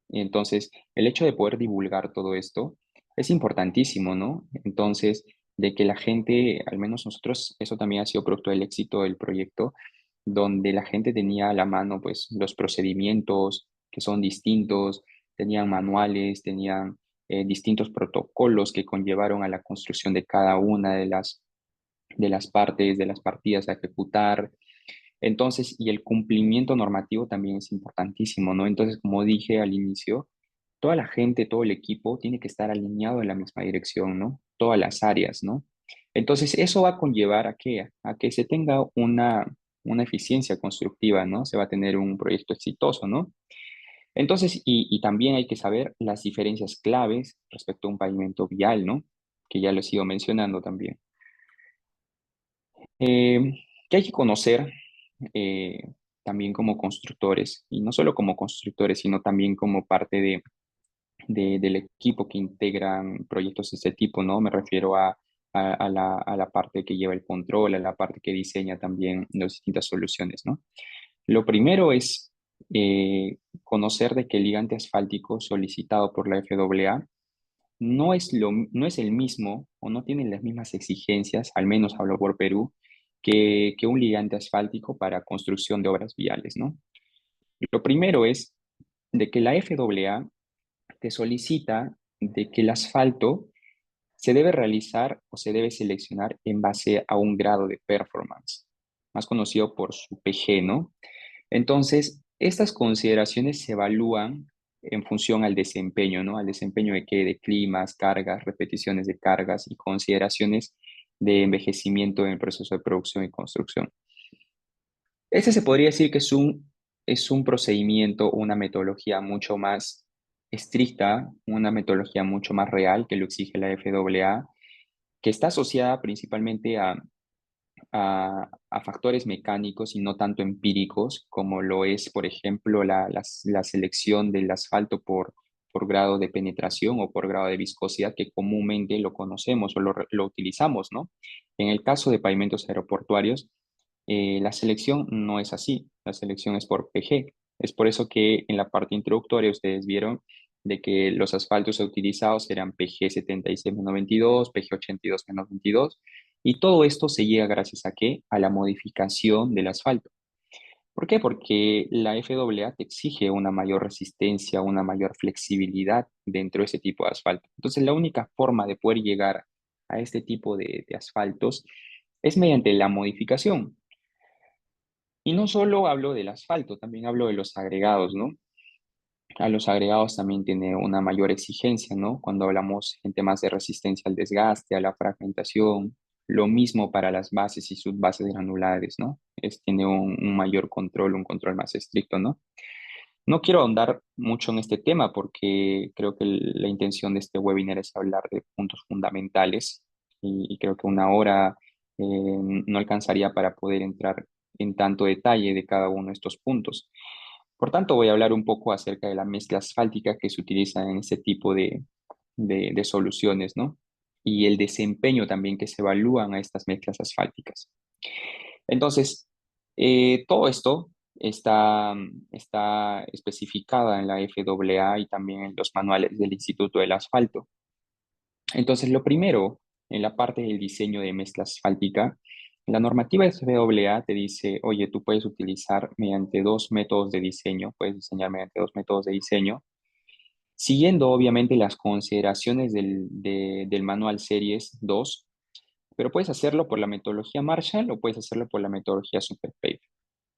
Entonces, el hecho de poder divulgar todo esto es importantísimo, ¿no? Entonces, de que la gente, al menos nosotros, eso también ha sido producto del éxito del proyecto, donde la gente tenía a la mano, pues, los procedimientos que son distintos, tenían manuales, tenían distintos protocolos que conllevaron a la construcción de cada una de las partes, de las partidas a ejecutar. Entonces, y el cumplimiento normativo también es importantísimo, ¿no? Entonces, como dije al inicio, toda la gente, todo el equipo tiene que estar alineado en la misma dirección, ¿no? Todas las áreas, ¿no? Entonces, eso va a conllevar a qué? A que se tenga una eficiencia constructiva, ¿no? Se va a tener un proyecto exitoso, ¿no? Entonces, y también hay que saber las diferencias claves respecto a un pavimento vial, ¿no? Que ya lo he ido mencionando también. Eh, que hay que conocer eh, también como constructores, y no solo como constructores, sino también como parte del equipo que integran proyectos de este tipo, ¿no? Me refiero a la parte que lleva el control, a la parte que diseña también las distintas soluciones, ¿no? Lo primero es conocer de que el ligante asfáltico solicitado por la FAA no es el mismo o no tiene las mismas exigencias, al menos hablo por Perú, que un ligante asfáltico para construcción de obras viales, ¿no? Lo primero es de que la FAA te solicita de que el asfalto se debe realizar o se debe seleccionar en base a un grado de performance, más conocido por su PG, ¿no? Entonces, estas consideraciones se evalúan en función al desempeño, ¿no? Al desempeño de qué, de climas, cargas, repeticiones de cargas y consideraciones de envejecimiento en el proceso de producción y construcción. Este se podría decir que es un procedimiento, una metodología mucho más estricta, una metodología mucho más real que lo exige la FAA, que está asociada principalmente a factores mecánicos y no tanto empíricos, como lo es, por ejemplo, la selección del asfalto por grado de penetración o por grado de viscosidad, que comúnmente lo conocemos o lo utilizamos, ¿no? En el caso de pavimentos aeroportuarios, la selección no es así, la selección es por PG. Es por eso que en la parte introductoria ustedes vieron de que los asfaltos utilizados eran PG 76-22, PG 82-22, y todo esto se llega gracias a qué? A la modificación del asfalto. ¿Por qué? Porque la FAA te exige una mayor resistencia, una mayor flexibilidad dentro de ese tipo de asfalto. Entonces, la única forma de poder llegar a este tipo de asfaltos es mediante la modificación. Y no solo hablo del asfalto, también hablo de los agregados, ¿no? A los agregados también tiene una mayor exigencia, ¿no? Cuando hablamos en temas de resistencia al desgaste, a la fragmentación, lo mismo para las bases y subbases granulares, ¿no? Tiene un mayor control, un control más estricto, ¿no? No quiero ahondar mucho en este tema porque creo que la intención de este webinar es hablar de puntos fundamentales y creo que una hora no alcanzaría para poder entrar en tanto detalle de cada uno de estos puntos. Por tanto, voy a hablar un poco acerca de la mezcla asfáltica que se utiliza en este tipo de soluciones, ¿no? Y el desempeño también que se evalúan a estas mezclas asfálticas. Entonces, todo esto está especificada en la FAA y también en los manuales del Instituto del Asfalto. Entonces, lo primero, en la parte del diseño de mezcla asfáltica, la normativa FAA te dice, oye, tú puedes utilizar mediante dos métodos de diseño, puedes diseñar mediante dos métodos de diseño, siguiendo obviamente las consideraciones del manual Series 2, pero puedes hacerlo por la metodología Marshall o puedes hacerlo por la metodología Superpave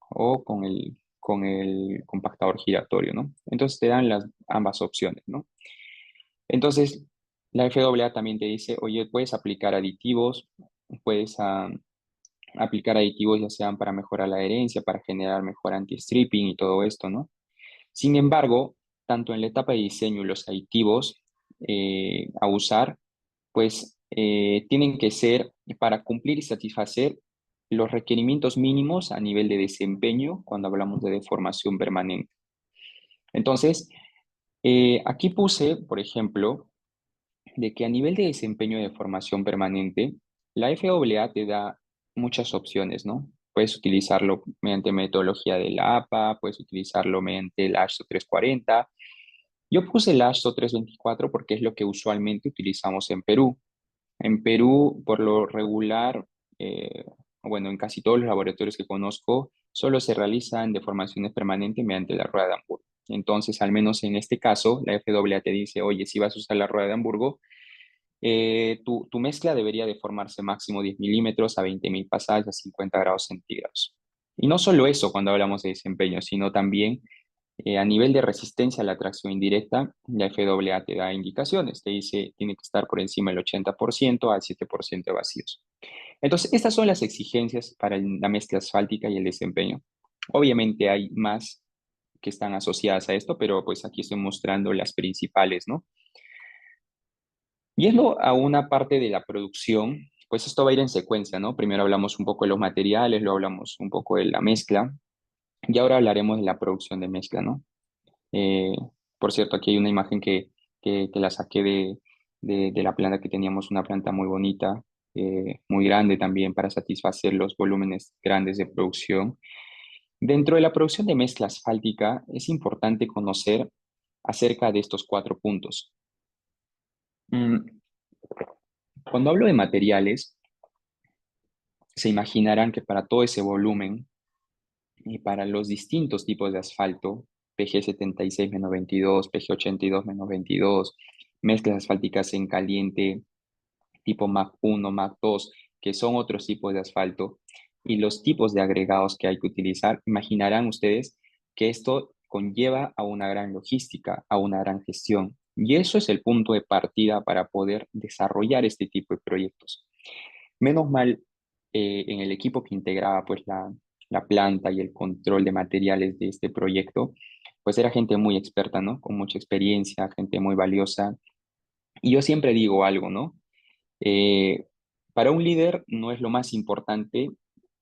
o con el compactador giratorio, ¿no? Entonces te dan ambas opciones, ¿no? Entonces, la FAA también te dice, oye, puedes aplicar aditivos, puedes aplicar aditivos ya sean para mejorar la adherencia, para generar mejor anti-stripping y todo esto, ¿no? Sin embargo, tanto en la etapa de diseño los aditivos a usar, pues tienen que ser para cumplir y satisfacer los requerimientos mínimos a nivel de desempeño cuando hablamos de deformación permanente. Entonces, aquí puse, por ejemplo, de que a nivel de desempeño de formación permanente, la FAA te da muchas opciones, ¿no? Puedes utilizarlo mediante metodología de la APA, puedes utilizarlo mediante el ASHTO 340. Yo puse el ASHTO 324 porque es lo que usualmente utilizamos en Perú. En Perú, por lo regular, eh, bueno, en casi todos los laboratorios que conozco, solo se realizan deformaciones permanentes mediante la rueda de Hamburgo. Entonces, al menos en este caso, la FAA te dice, oye, si vas a usar la rueda de Hamburgo, tu mezcla debería deformarse máximo 10 milímetros a 20.000 pasajes a 50 grados centígrados. Y no solo eso cuando hablamos de desempeño, sino también a nivel de resistencia a la tracción indirecta, la FAA te da indicaciones, te dice tiene que estar por encima del 80% al 7% de vacíos. Entonces, estas son las exigencias para la mezcla asfáltica y el desempeño. Obviamente hay más que están asociadas a esto, pero pues aquí estoy mostrando las principales, ¿no? Yendo a una parte de la producción, pues esto va a ir en secuencia, ¿no? Primero hablamos un poco de los materiales, luego hablamos un poco de la mezcla, y ahora hablaremos de la producción de mezcla, ¿no? Eh, por cierto, aquí hay una imagen que la saqué de la planta que teníamos, una planta muy bonita, muy grande también para satisfacer los volúmenes grandes de producción. Dentro de la producción de mezcla asfáltica es importante conocer acerca de estos 4 puntos. Mm, Cuando hablo de materiales, se imaginarán que para todo ese volumen y para los distintos tipos de asfalto, PG76-22, PG82-22, mezclas asfálticas en caliente, tipo MAC 1, MAC 2, que son otros tipos de asfalto, y los tipos de agregados que hay que utilizar, imaginarán ustedes que esto conlleva a una gran logística, a una gran gestión. Y eso es el punto de partida para poder desarrollar este tipo de proyectos. Menos mal, en el equipo que integraba pues la planta y el control de materiales de este proyecto, pues era gente muy experta, ¿no? Con mucha experiencia, gente muy valiosa. Y yo siempre digo algo, ¿no? Eh, para un líder no es lo más importante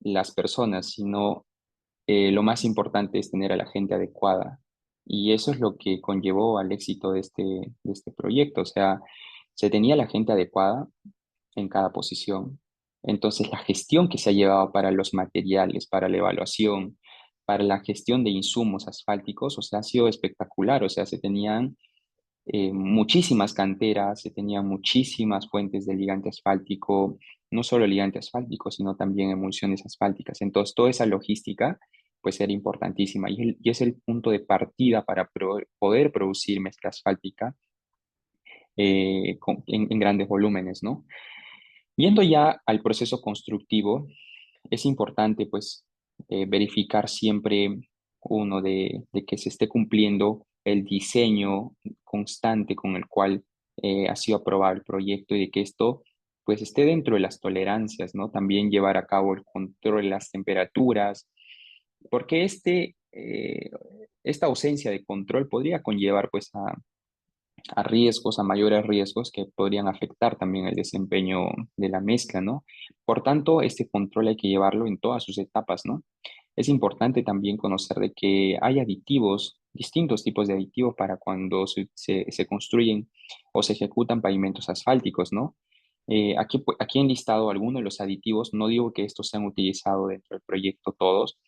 las personas, sino lo más importante es tener a la gente adecuada. Y eso es lo que conllevó al éxito de este proyecto. O sea, se tenía la gente adecuada en cada posición. Entonces, la gestión que se ha llevado para los materiales, para la evaluación, para la gestión de insumos asfálticos, o sea, ha sido espectacular. O sea, se tenían muchísimas canteras, se tenían muchísimas fuentes de ligante asfáltico, no solo ligante asfáltico, sino también emulsiones asfálticas. Entonces, toda esa logística, pues era importantísima y es el punto de partida para poder producir mezcla asfáltica en grandes volúmenes, ¿no? Yendo ya al proceso constructivo, es importante pues verificar siempre de que se esté cumpliendo el diseño constante con el cual ha sido aprobado el proyecto y de que esto pues esté dentro de las tolerancias, ¿no? También llevar a cabo el control de las temperaturas, porque esta ausencia de control podría conllevar pues a riesgos, a mayores riesgos que podrían afectar también el desempeño de la mezcla, ¿no? Por tanto, este control hay que llevarlo en todas sus etapas, ¿no? Es importante también conocer de que hay aditivos, distintos tipos de aditivos para cuando se construyen o se ejecutan pavimentos asfálticos, ¿no? Aquí he listado algunos de los aditivos, no digo que estos sean utilizados dentro del proyecto todos,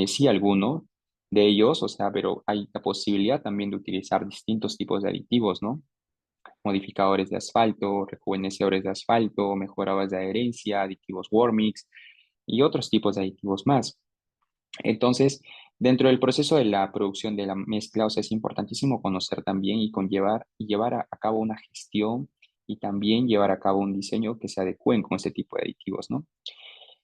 sí algunos de ellos, o sea, pero hay la posibilidad también de utilizar distintos tipos de aditivos, ¿no? Modificadores de asfalto, rejuvenecedores de asfalto, mejoradores de adherencia, aditivos Warmix y otros tipos de aditivos más. Entonces, dentro del proceso de la producción de la mezcla, o sea, es importantísimo conocer también y llevar a cabo una gestión y también llevar a cabo un diseño que se adecúen con este tipo de aditivos, ¿no?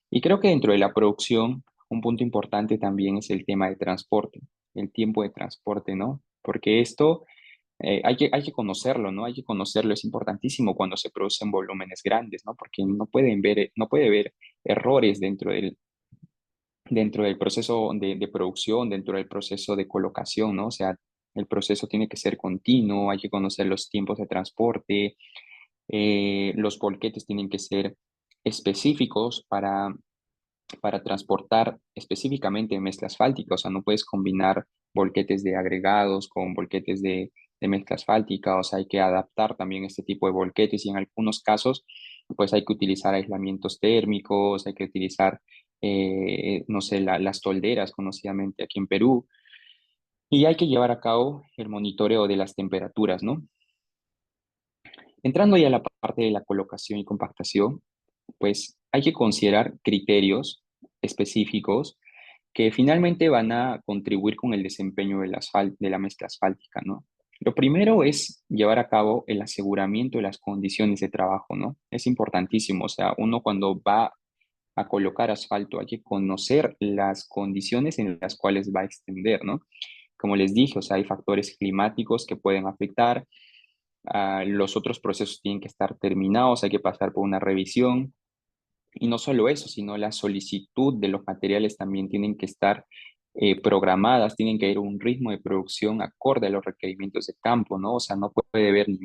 Y creo que dentro de la producción, un punto importante también es el tema de transporte, el tiempo de transporte, ¿no? Porque esto hay que conocerlo, ¿no? Hay que conocerlo, es importantísimo cuando se producen volúmenes grandes, ¿no? Porque no puede haber errores dentro del proceso de producción, dentro del proceso de colocación, ¿no? O sea, el proceso tiene que ser continuo, hay que conocer los tiempos de transporte, los volquetes tienen que ser específicos para transportar específicamente mezcla asfáltica, o sea, no puedes combinar volquetes de agregados con volquetes de mezcla asfáltica, o sea, hay que adaptar también este tipo de volquetes y en algunos casos, pues hay que utilizar aislamientos térmicos, hay que utilizar no sé, las tolderas, conocidamente aquí en Perú, y hay que llevar a cabo el monitoreo de las temperaturas, ¿no? Entrando ya a la parte de la colocación y compactación, pues hay que considerar criterios específicos que finalmente van a contribuir con el desempeño de la mezcla asfáltica, ¿no? Lo primero es llevar a cabo el aseguramiento de las condiciones de trabajo, ¿no? Es importantísimo, o sea, uno cuando va a colocar asfalto hay que conocer las condiciones en las cuales va a extender, ¿no? Como les dije, o sea, hay factores climáticos que pueden afectar, los otros procesos tienen que estar terminados, hay que pasar por una revisión, y no solo eso, sino la solicitud de los materiales también tienen que estar programadas, tienen que ir a un ritmo de producción acorde a los requerimientos de campo, ¿no? O sea, no puede haber ni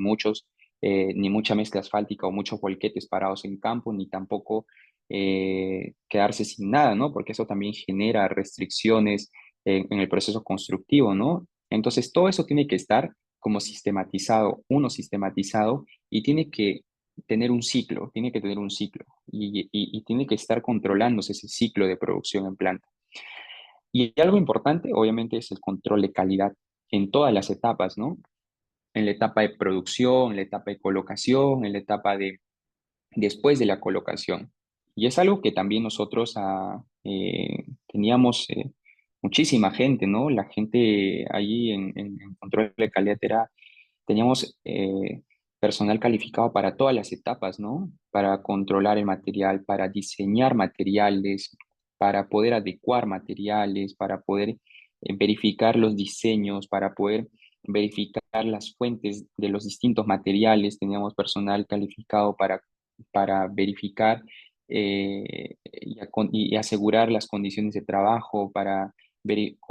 mucha mezcla asfáltica o muchos volquetes parados en campo, ni tampoco quedarse sin nada, ¿no? Porque eso también genera restricciones en el proceso constructivo, ¿no? Entonces, todo eso tiene que estar como sistematizado, uno sistematizado, y tiene que tener un ciclo, tiene que tener un ciclo y tiene que estar controlándose ese ciclo de producción en planta. Y algo importante, obviamente, es el control de calidad en todas las etapas, ¿no? En la etapa de producción, en la etapa de colocación, en la etapa de después de la colocación. Y es algo que también nosotros teníamos muchísima gente, ¿no? La gente allí en control de calidad teníamos personal calificado para todas las etapas, ¿no? Para controlar el material, para diseñar materiales, para poder adecuar materiales, para poder verificar los diseños, para poder verificar las fuentes de los distintos materiales. Teníamos personal calificado para verificar y asegurar las condiciones de trabajo, para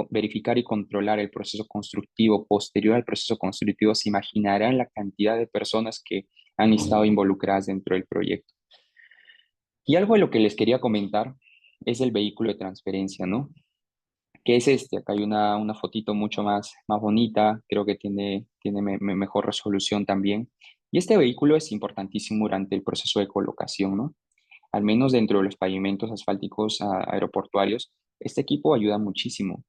verificar y controlar el proceso constructivo. Posterior al proceso constructivo, se imaginarán la cantidad de personas que han estado involucradas dentro del proyecto. Y algo de lo que les quería comentar es el vehículo de transferencia, ¿no? ¿Qué es este? Acá hay una fotito mucho más bonita, creo que tiene mejor resolución también. Y este vehículo es importantísimo durante el proceso de colocación, ¿no? Al menos dentro de los pavimentos asfálticos aeroportuarios, este equipo ayuda muchísimo.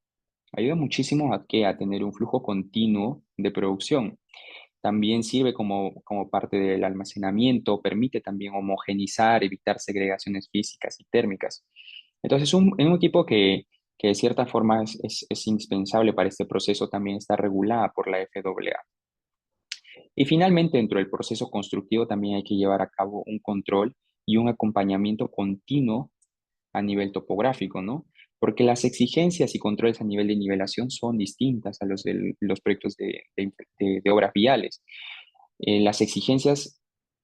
Ayuda muchísimo a tener un flujo continuo de producción. También sirve como parte del almacenamiento, permite también homogenizar, evitar segregaciones físicas y térmicas. Entonces, es un equipo que de cierta forma es indispensable para este proceso, también está regulada por la FAA. Y finalmente, dentro del proceso constructivo también hay que llevar a cabo un control y un acompañamiento continuo a nivel topográfico, ¿no? Porque las exigencias y controles a nivel de nivelación son distintas a los de los proyectos de obras viales. Las exigencias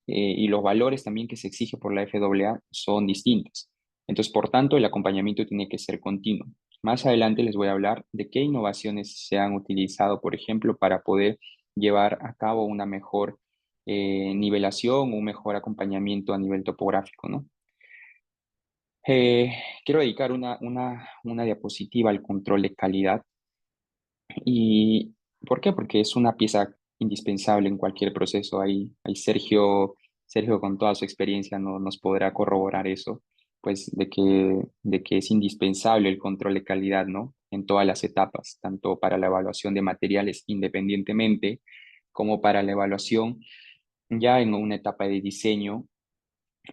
y los valores también que se exige por la FAA son distintos. Entonces, por tanto, el acompañamiento tiene que ser continuo. Más adelante les voy a hablar de qué innovaciones se han utilizado, por ejemplo, para poder llevar a cabo una mejor nivelación, un mejor acompañamiento a nivel topográfico, ¿no? Eh, Quiero dedicar una diapositiva al control de calidad. ¿Y por qué? Porque es una pieza indispensable en cualquier proceso. Ahí Sergio con toda su experiencia nos podrá corroborar eso, pues de que es indispensable el control de calidad, ¿no? En todas las etapas, tanto para la evaluación de materiales independientemente, como para la evaluación ya en una etapa de diseño,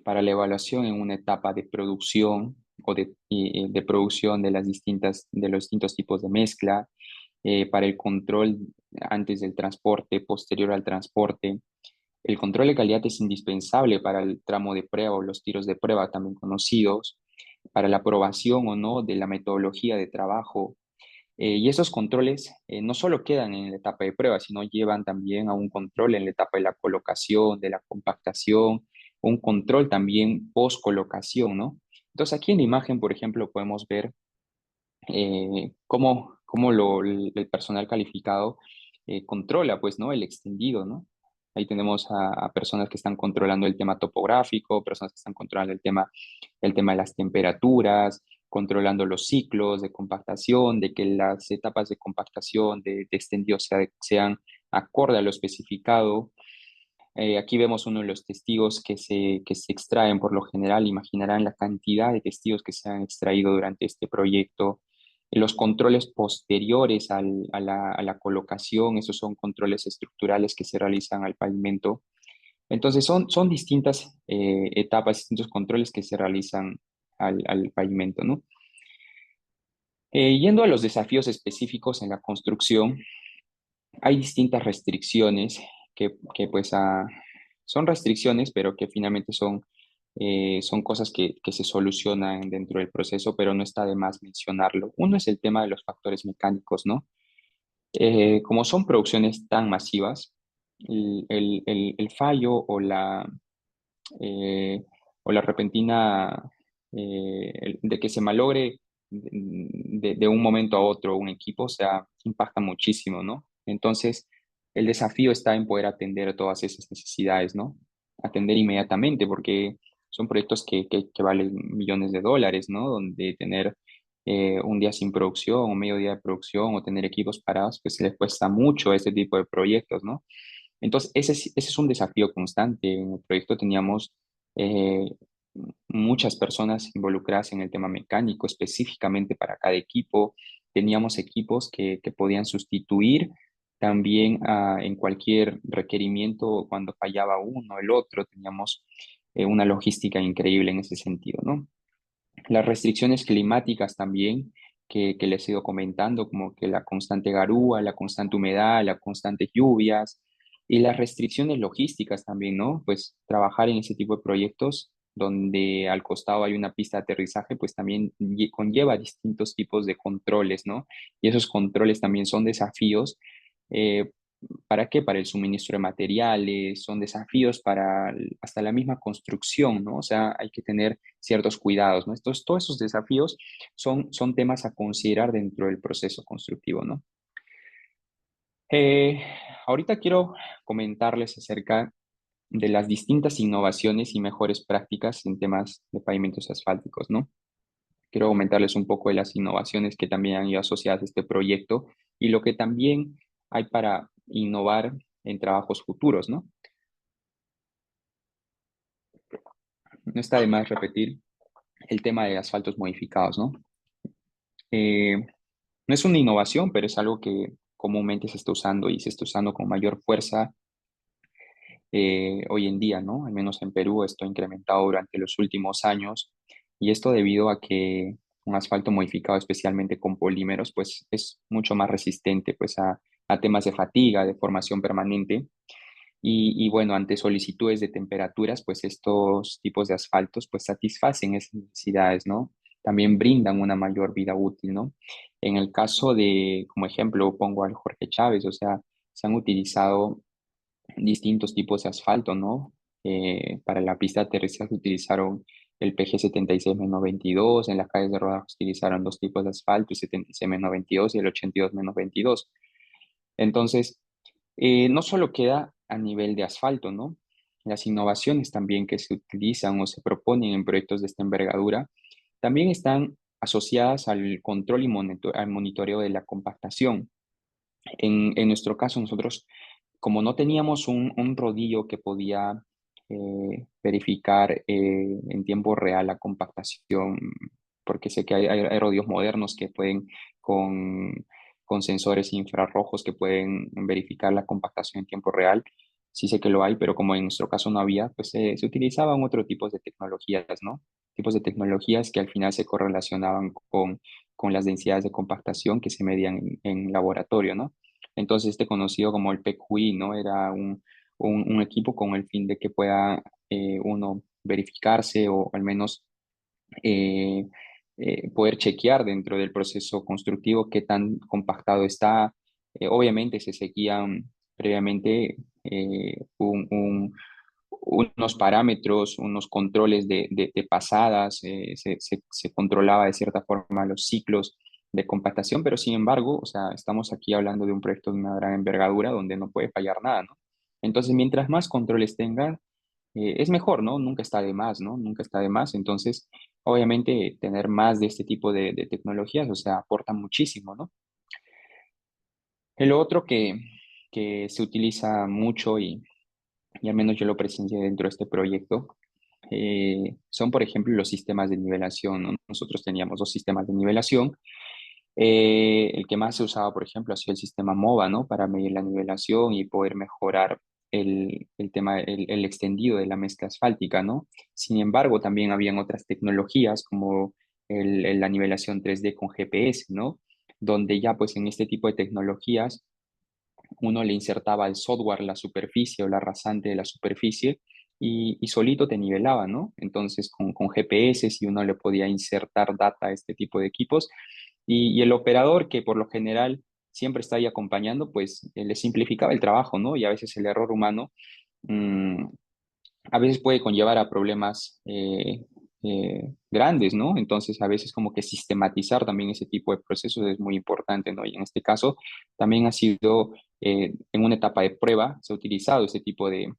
para la evaluación en una etapa de producción de producción de los distintos tipos de mezcla, para el control antes del transporte, posterior al transporte. El control de calidad es indispensable para el tramo de prueba o los tiros de prueba también conocidos, para la aprobación o no de la metodología de trabajo. Y esos controles no solo quedan en la etapa de prueba, sino llevan también a un control en la etapa de la colocación, de la compactación, un control también post colocación, ¿no? Entonces aquí en la imagen, por ejemplo, podemos ver cómo el personal calificado controla, pues, ¿no? El extendido, ¿no? Ahí tenemos a personas que están controlando el tema topográfico, personas que están controlando el tema de las temperaturas, controlando los ciclos de compactación, de que las etapas de compactación, de extendido sean acorde a lo especificado. Aquí vemos uno de los testigos que se extraen por lo general. Imaginarán la cantidad de testigos que se han extraído durante este proyecto. Los controles posteriores a la colocación, esos son controles estructurales que se realizan al pavimento. Entonces son distintas etapas, distintos controles que se realizan al pavimento, ¿no? Yendo a los desafíos específicos en la construcción, hay distintas restricciones que pues son restricciones, pero que finalmente son cosas que se solucionan dentro del proceso, pero no está de más mencionarlo. Uno es el tema de los factores mecánicos, ¿no? Como son producciones tan masivas, el fallo eh, o la repentina de que se malogre de un momento a otro un equipo, o sea, impacta muchísimo, ¿no? Entonces, el desafío está en poder atender todas esas necesidades, ¿no? Atender inmediatamente, porque son proyectos que valen millones de dólares, ¿no? Donde tener un día sin producción o medio día de producción o tener equipos parados, pues se les cuesta mucho a este tipo de proyectos, ¿no? Entonces, ese es un desafío constante. En el proyecto teníamos eh, muchas personas involucradas en el tema mecánico, específicamente para cada equipo. Teníamos equipos que podían sustituir también en cualquier requerimiento cuando fallaba uno, el otro. Teníamos una logística increíble en ese sentido, ¿no? Las restricciones climáticas también que les he ido comentando, como que la constante garúa, la constante humedad, las constantes lluvias y las restricciones logísticas también, ¿no? Pues trabajar en ese tipo de proyectos donde al costado hay una pista de aterrizaje, pues también conlleva distintos tipos de controles, ¿no? Y esos controles también son desafíos. eh, ¿Para qué? Para el suministro de materiales, son desafíos para hasta la misma construcción, ¿no? O sea, hay que tener ciertos cuidados, ¿no? Todos esos desafíos son temas a considerar dentro del proceso constructivo, ¿no? Eh, Ahorita quiero comentarles acerca de las distintas innovaciones y mejores prácticas en temas de pavimentos asfálticos, ¿no? Quiero comentarles un poco de las innovaciones que también han ido asociadas a este proyecto y lo que también hay para innovar en trabajos futuros, ¿no? No está de más repetir el tema de asfaltos modificados, ¿no? Eh, no es una innovación, pero es algo que comúnmente se está usando y se está usando con mayor fuerza hoy en día, ¿no? Al menos en Perú esto ha incrementado durante los últimos años y esto debido a que un asfalto modificado, especialmente con polímeros, pues es mucho más resistente pues a temas de fatiga, de formación permanente. Y bueno, ante solicitudes de temperaturas, pues estos tipos de asfaltos pues satisfacen esas necesidades, ¿no? También brindan una mayor vida útil, ¿no? En el caso de, como ejemplo, pongo al Jorge Chávez, o sea, se han utilizado distintos tipos de asfalto, ¿no? Para la pista de aterrizaje utilizaron el PG 76-22, en las calles de rodaje utilizaron dos tipos de asfalto, el 76-22 y el 82-22. Entonces, no solo queda a nivel de asfalto, ¿no? Las innovaciones también que se utilizan o se proponen en proyectos de esta envergadura también están asociadas al control y al monitoreo de la compactación. En nuestro caso, nosotros, como no teníamos un rodillo que podía verificar en tiempo real la compactación, porque sé que hay rodillos modernos que pueden con, con sensores infrarrojos que pueden verificar la compactación en tiempo real. Sí sé que lo hay, pero como en nuestro caso no había, pues se utilizaban otro tipo de tecnologías, ¿no? Tipos de tecnologías que al final se correlacionaban con las densidades de compactación que se medían en laboratorio, ¿no? Entonces, este conocido como el PQI, ¿no? Era un equipo con el fin de que pueda uno verificarse o al menos eh, poder chequear dentro del proceso constructivo qué tan compactado está. Obviamente se seguían previamente unos parámetros, unos controles de pasadas, se controlaba de cierta forma los ciclos de compactación, pero sin embargo, o sea, estamos aquí hablando de un proyecto de una gran envergadura donde no puede fallar nada, ¿no? Entonces, mientras más controles tenga, es mejor, ¿no? Nunca está de más, ¿no? Nunca está de más. Entonces, obviamente, tener más de este tipo de tecnologías, o sea, aporta muchísimo, ¿no? El otro que se utiliza mucho y al menos yo lo presencié dentro de este proyecto, son, por ejemplo, los sistemas de nivelación, ¿no? Nosotros teníamos dos sistemas de nivelación. El que más se usaba, por ejemplo, ha sido el sistema MOVA, ¿no? Para medir la nivelación y poder mejorar el tema, el extendido de la mezcla asfáltica, ¿no? Sin embargo, también habían otras tecnologías como la nivelación 3D con GPS, ¿no? Donde ya pues en este tipo de tecnologías uno le insertaba el software, la superficie o la rasante de la superficie y solito te nivelaba, ¿no? Entonces con GPS y uno le podía insertar data a este tipo de equipos y el operador que por lo general siempre está ahí acompañando, pues le simplificaba el trabajo, ¿no? Y a veces el error humano mm, a veces puede conllevar a problemas grandes, ¿no? Entonces, a veces como que sistematizar también ese tipo de procesos es muy importante, ¿no? Y en este caso, también ha sido, en una etapa de prueba, se ha utilizado ese tipo de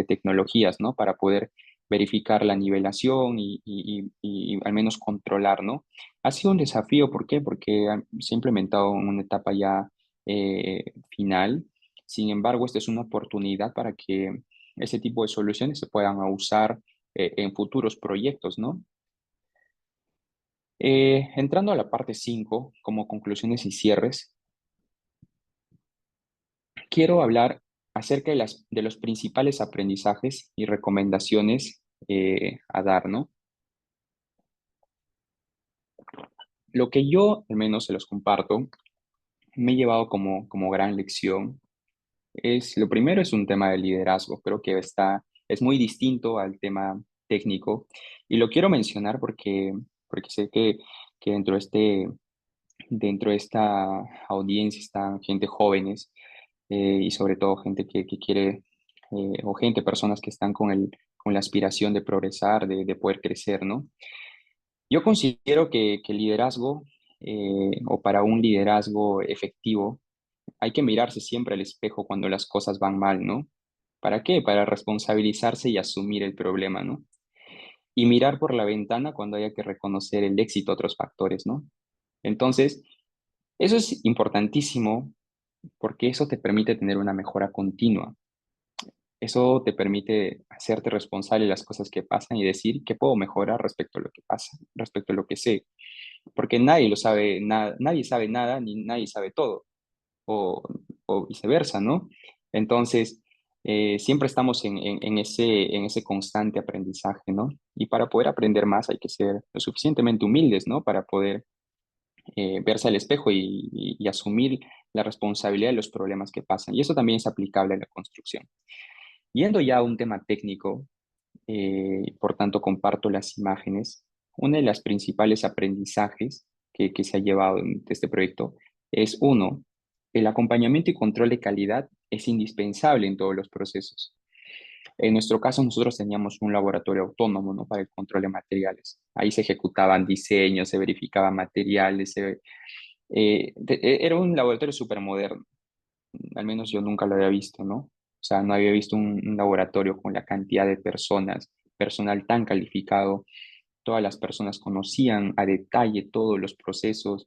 tecnologías, ¿no? Para poder verificar la nivelación y al menos controlar, ¿no? Ha sido un desafío, ¿por qué? Porque se ha implementado en una etapa ya final. Sin embargo, esta es una oportunidad para que ese tipo de soluciones se puedan usar en futuros proyectos, ¿no? Entrando a la parte 5 como conclusiones y cierres, quiero hablar acerca de los principales aprendizajes y recomendaciones a dar, ¿no? Lo que yo al menos se los comparto, me he llevado como gran lección lo primero es un tema de liderazgo, creo que es muy distinto al tema técnico y lo quiero mencionar porque sé que dentro de esta audiencia están gente jóvenes y sobre todo gente que quiere, o gente, personas que están con la aspiración de progresar, de poder crecer, ¿no? Yo considero que el liderazgo, o para un liderazgo efectivo, hay que mirarse siempre al espejo cuando las cosas van mal, ¿no? ¿Para qué? Para responsabilizarse y asumir el problema, ¿no? Y mirar por la ventana cuando haya que reconocer el éxito a otros factores, ¿no? Entonces, eso es importantísimo porque eso te permite tener una mejora continua. Eso te permite hacerte responsable de las cosas que pasan y decir qué puedo mejorar respecto a lo que pasa, respecto a lo que sé. Porque nadie lo sabe, nadie sabe nada ni nadie sabe todo. o, o viceversa, ¿no? Entonces, siempre estamos en ese constante aprendizaje, ¿no? Y para poder aprender más hay que ser lo suficientemente humildes, ¿no? Para poder verse al espejo y asumir la responsabilidad de los problemas que pasan. Y eso también es aplicable a la construcción. Yendo ya a un tema técnico, por tanto comparto las imágenes. Uno de los principales aprendizajes que se ha llevado de este proyecto es uno, el acompañamiento y control de calidad es indispensable en todos los procesos. En nuestro caso, nosotros teníamos un laboratorio autónomo, ¿no? Para el control de materiales. Ahí se ejecutaban diseños, se verificaban materiales. Era un laboratorio súper moderno. Al menos yo nunca lo había visto, ¿no? O sea, no había visto un laboratorio con la cantidad de personas, personal tan calificado. Todas las personas conocían a detalle todos los procesos,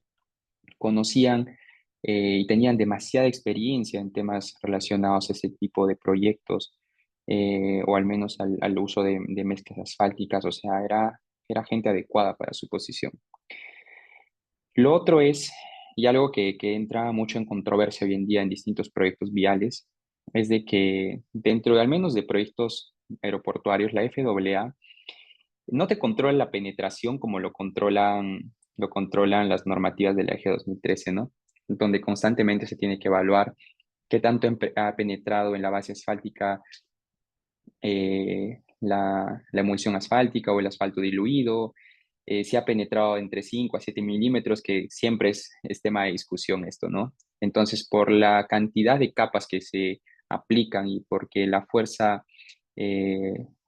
conocían y tenían demasiada experiencia en temas relacionados a ese tipo de proyectos, o al menos al uso de mezclas asfálticas, o sea, era gente adecuada para su posición. Lo otro es, y algo que entra mucho en controversia hoy en día en distintos proyectos viales, es de que dentro de al menos de proyectos aeroportuarios, la FAA no te controla la penetración como lo controlan las normativas de la EG 2013, ¿no? Donde constantemente se tiene que evaluar qué tanto ha penetrado en la base asfáltica la emulsión asfáltica o el asfalto diluido, si ha penetrado entre 5 a 7 milímetros, que siempre es tema de discusión esto, ¿no? Entonces, por la cantidad de capas que se aplican y porque la fuerza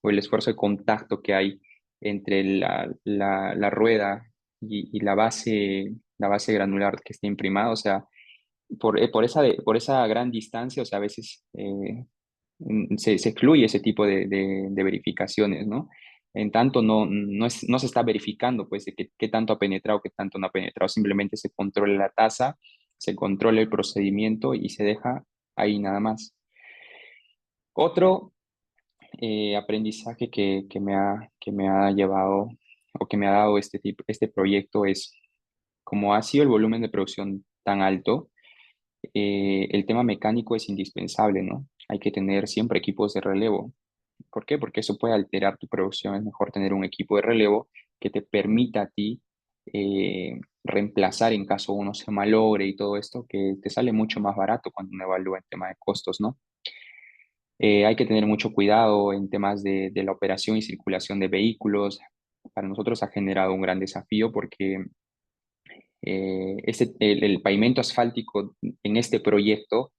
o el esfuerzo de contacto que hay entre la rueda y la base granular que está imprimada, o sea, por esa gran distancia, o sea, a veces se excluye ese tipo de verificaciones, ¿no? En tanto, no se está verificando, pues, de qué tanto ha penetrado, qué tanto no ha penetrado, simplemente se controla la tasa, se controla el procedimiento y se deja ahí nada más. Otro aprendizaje que me ha llevado o que me ha dado este proyecto es, como ha sido el volumen de producción tan alto, el tema mecánico es indispensable, ¿no? Hay que tener siempre equipos de relevo. ¿Por qué? Porque eso puede alterar tu producción. Es mejor tener un equipo de relevo que te permita a ti reemplazar en caso uno se malogre y todo esto, que te sale mucho más barato cuando uno evalúa el tema de costos, ¿no? Hay que tener mucho cuidado en temas de la operación y circulación de vehículos. Para nosotros ha generado un gran desafío porque el pavimento asfáltico en este proyecto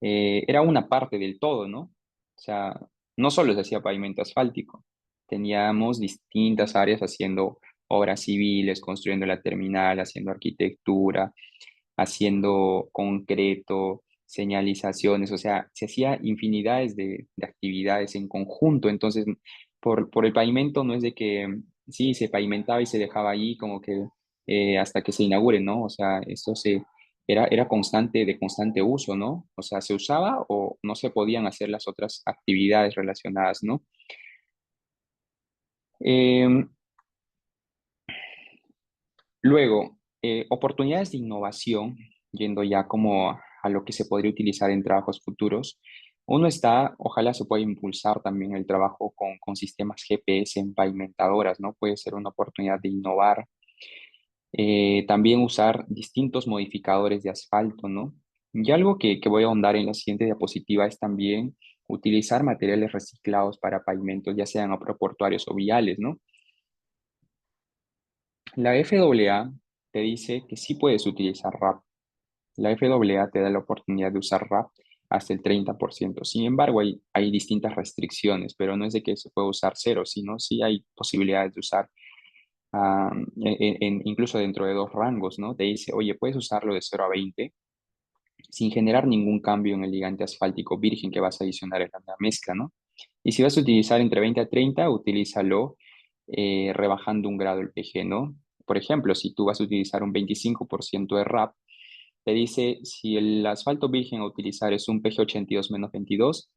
era una parte del todo, ¿no? O sea, no solo se hacía pavimento asfáltico, teníamos distintas áreas haciendo obras civiles, construyendo la terminal, haciendo arquitectura, haciendo concreto, señalizaciones, o sea, se hacía infinidades de actividades en conjunto. Entonces, por el pavimento no es de que sí, se pavimentaba y se dejaba allí como que hasta que se inaugure, ¿no? O sea, era constante, de constante uso, ¿no? O sea, se usaba o no se podían hacer las otras actividades relacionadas, ¿no? Em, Luego, oportunidades de innovación, yendo ya como a lo que se podría utilizar en trabajos futuros. Uno está, ojalá se pueda impulsar también el trabajo con sistemas GPS en pavimentadoras, ¿no? Puede ser una oportunidad de innovar. También usar distintos modificadores de asfalto, ¿no? Y algo que voy a ahondar en la siguiente diapositiva es también utilizar materiales reciclados para pavimentos, ya sean aeroportuarios o viales, ¿no? La FAA te dice que sí puedes utilizar RAP. La FAA te da la oportunidad de usar RAP hasta el 30%. Sin embargo, hay distintas restricciones, pero no es de que se pueda usar cero, sino sí hay posibilidades de usar incluso dentro de dos rangos, ¿no? Te dice, oye, puedes usarlo de 0 a 20 sin generar ningún cambio en el ligante asfáltico virgen que vas a adicionar en la mezcla, ¿no? Y si vas a utilizar entre 20 a 30, utilízalo rebajando un grado el PG, ¿no? Por ejemplo, si tú vas a utilizar un 25% de RAP, te dice si el asfalto virgen a utilizar es un PG 82 menos 22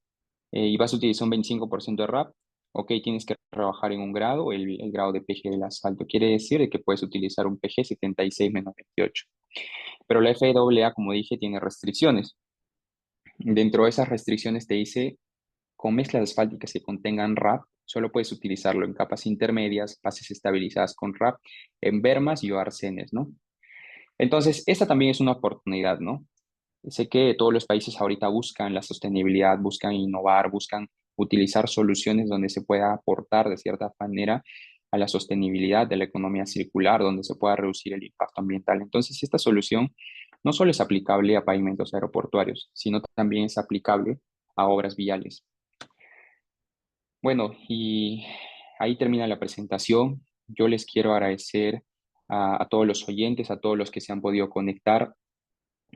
y vas a utilizar un 25% de RAP, ok, tienes que rebajar en un grado el grado de PG del asfalto. Quiere decir de que puedes utilizar un PG 76 menos 28. Pero la FAA, como dije, tiene restricciones. Dentro de esas restricciones te dice, con mezclas asfálticas que contengan RAP, solo puedes utilizarlo en capas intermedias, bases estabilizadas con RAP, en bermas y o arcenes, ¿no? Entonces, esta también es una oportunidad, ¿no? Sé que todos los países ahorita buscan la sostenibilidad, buscan innovar, buscan utilizar soluciones donde se pueda aportar de cierta manera a la sostenibilidad de la economía circular, donde se pueda reducir el impacto ambiental. Entonces, esta solución no solo es aplicable a pavimentos aeroportuarios, sino también es aplicable a obras viales. Bueno, y ahí termina la presentación. Yo les quiero agradecer a todos los oyentes, a todos los que se han podido conectar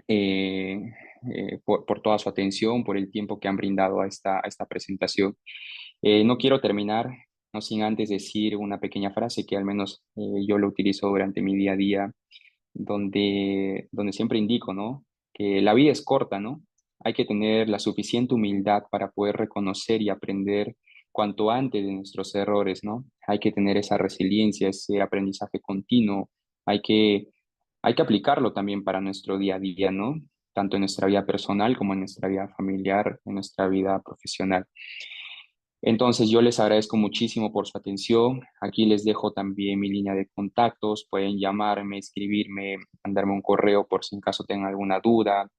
eh, por toda su atención, por el tiempo que han brindado a esta presentación. No quiero terminar, no sin antes decir una pequeña frase que al menos yo lo utilizo durante mi día a día, donde siempre indico, ¿no? Que la vida es corta, ¿no? Hay que tener la suficiente humildad para poder reconocer y aprender cuanto antes de nuestros errores, ¿no? Hay que tener esa resiliencia, ese aprendizaje continuo. Hay que, hay que aplicarlo también para nuestro día a día, ¿no? Tanto en nuestra vida personal como en nuestra vida familiar, en nuestra vida profesional. Entonces, yo les agradezco muchísimo por su atención. Aquí les dejo también mi línea de contactos. Pueden llamarme, escribirme, mandarme un correo por si en caso tengan alguna duda,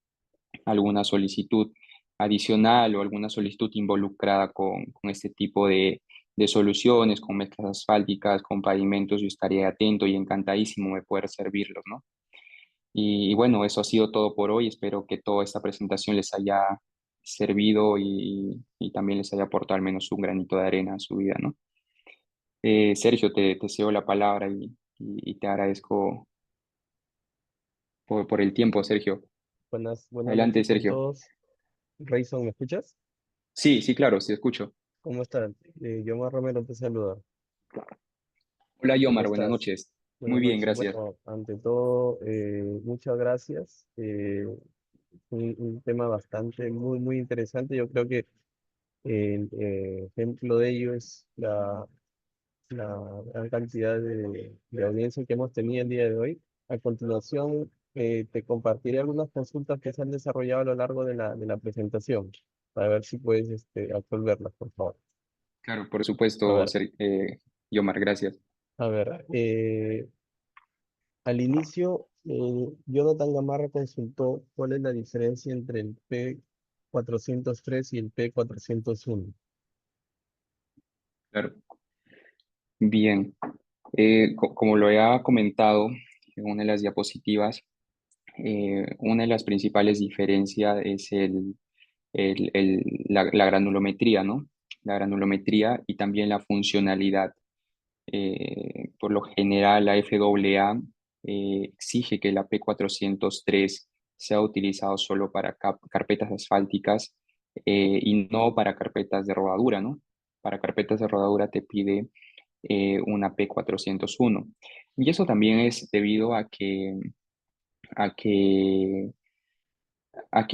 alguna solicitud adicional o alguna solicitud involucrada con este tipo de soluciones, con mezclas asfálticas, con pavimentos. Yo estaré atento y encantadísimo de poder servirlos, ¿no? Y bueno, eso ha sido todo por hoy. Espero que toda esta presentación les haya servido y también les haya aportado al menos un granito de arena a su vida, ¿no? Sergio, te cedo la palabra y te agradezco por el tiempo, Sergio. Buenas Adelante, noches con Sergio. todos. Rayson, ¿me escuchas? Sí, sí, claro, sí, escucho. ¿Cómo estás? Yo Romero te saluda. Hola, ¿Cómo Yomar, buenas estás? noches. Muy Buenas bien, noches. gracias. Bueno, ante todo, muchas gracias. Un tema bastante, muy interesante. Yo creo que El ejemplo de ello es la gran cantidad de audiencia que hemos tenido el día de hoy. A continuación, te compartiré algunas consultas que se han desarrollado a lo largo de la presentación, para ver si puedes absolverlas, por favor. Claro, por A supuesto, ver, Yomar, gracias. a ver, al inicio, Jonathan Gamarra consultó cuál es la diferencia entre el P403 y el P401. Claro. Bien, como lo había comentado en una de las diapositivas, una de las principales diferencias es la granulometría, ¿no? La granulometría y también la funcionalidad. Por lo general, la FAA exige que la P403 sea utilizado solo para carpetas asfálticas y no para carpetas de rodadura, ¿no? Para carpetas de rodadura te pide una P401. Y eso también es debido a que a que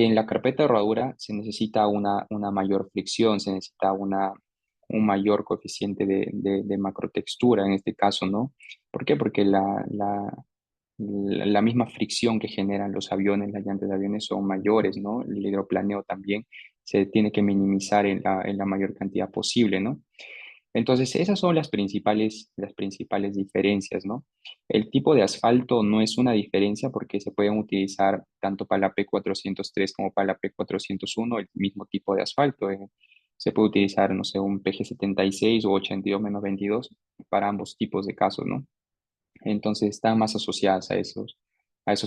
en la carpeta de rodadura se necesita una mayor fricción, se necesita un mayor coeficiente de macrotextura en este caso, ¿no? ¿Por qué? Porque la misma fricción que generan los aviones, las llantas de aviones son mayores, ¿no? El hidroplaneo también se tiene que minimizar en la mayor cantidad posible, ¿no? Entonces, esas son las principales diferencias, ¿no? El tipo de asfalto no es una diferencia porque se pueden utilizar tanto para la P403 como para la P401 el mismo tipo de asfalto. Se puede utilizar, no sé, un PG76 o 82-22 para ambos tipos de casos, ¿no? Entonces, están más asociadas a esos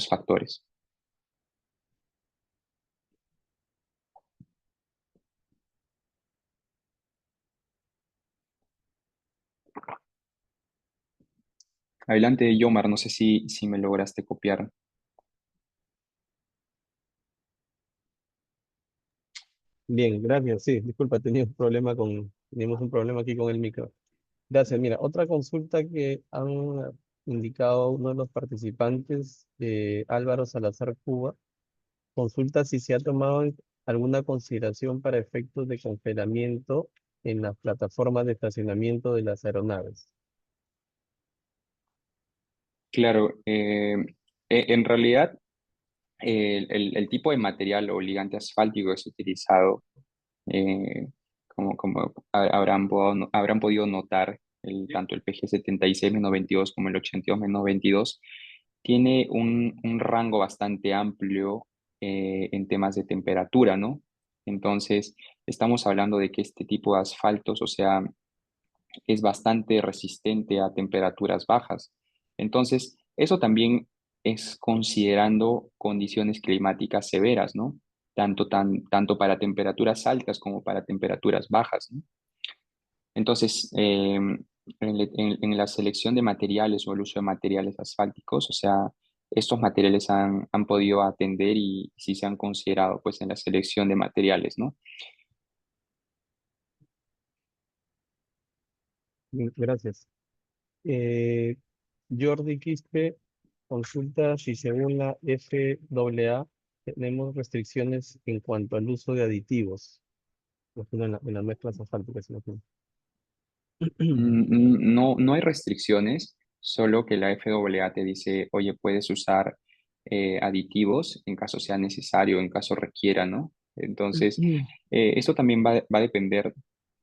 factores. Adelante, Yomar, no sé si me lograste copiar. Bien, gracias. Sí, disculpa, teníamos un problema aquí con el micro. Gracias. Mira, otra consulta que han indicado uno de los participantes, Álvaro Salazar Cuba, consulta si se ha tomado alguna consideración para efectos de congelamiento en las plataformas de estacionamiento de las aeronaves. Claro, en realidad el tipo de material o ligante asfáltico es utilizado, eh, como habrán podido notar, tanto el PG76-22 como el 82-22 tiene un rango bastante amplio en temas de temperatura, ¿no? Entonces, estamos hablando de que este tipo de asfaltos, o sea, es bastante resistente a temperaturas bajas. Entonces, eso también es considerando condiciones climáticas severas, ¿no? Tanto para temperaturas altas como para temperaturas bajas, ¿no? Entonces, en la selección de materiales o el uso de materiales asfálticos, o sea, estos materiales han podido atender y sí se han considerado pues en la selección de materiales, ¿no? Bien, gracias. Eh, Jordi Quispe consulta si según la FAA tenemos restricciones en cuanto al uso de aditivos, por ejemplo, en las mezclas asfálticas. Imagino. No, no hay restricciones, solo que la FAA te dice, oye, puedes usar aditivos en caso sea necesario, en caso requiera, ¿no? Entonces, eso también va a depender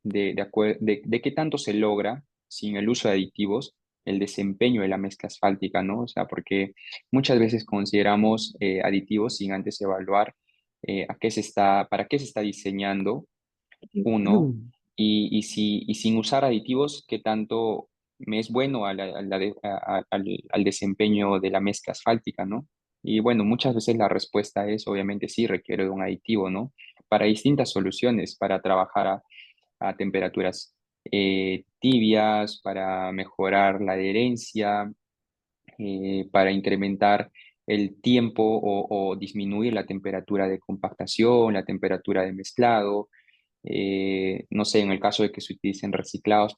de qué tanto se logra sin el uso de aditivos el desempeño de la mezcla asfáltica, ¿no? O sea, porque muchas veces consideramos aditivos sin antes evaluar para qué se está diseñando uno, y sin usar aditivos, qué tanto me es bueno al desempeño de la mezcla asfáltica, ¿no? Y bueno, muchas veces la respuesta es, obviamente, sí, requiere de un aditivo, ¿no? Para distintas soluciones, para trabajar a temperaturas tibias, para mejorar la adherencia, para incrementar el tiempo o disminuir la temperatura de compactación, la temperatura de mezclado, no sé, en el caso de que se utilicen reciclados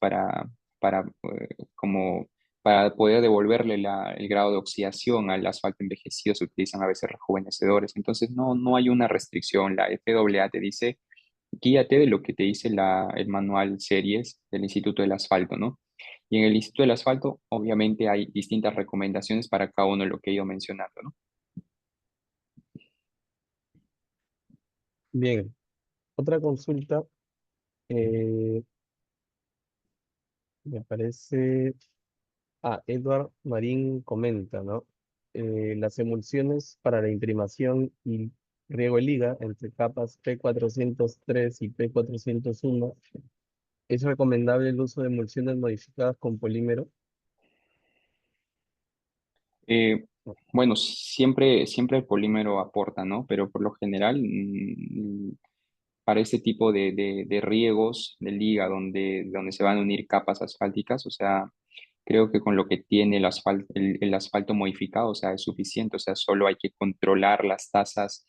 como para poder devolverle el grado de oxidación al asfalto envejecido, se utilizan a veces rejuvenecedores. Entonces, no hay una restricción. La FAA te dice, guíate de lo que te dice el manual series del Instituto del Asfalto, ¿no? Y en el Instituto del Asfalto, obviamente, hay distintas recomendaciones para cada uno de lo que he ido mencionando, ¿no? Bien, otra consulta, eh, me parece, Edward Marín comenta, ¿no? Las emulsiones para la imprimación y riego de liga entre capas P403 y P401, ¿es recomendable el uso de emulsiones modificadas con polímero? Eh, bueno, siempre el polímero aporta, ¿no? Pero por lo general, para este tipo de riegos de liga donde se van a unir capas asfálticas, o sea, creo que con lo que tiene el asfalto modificado, o sea, es suficiente, o sea, solo hay que controlar las tasas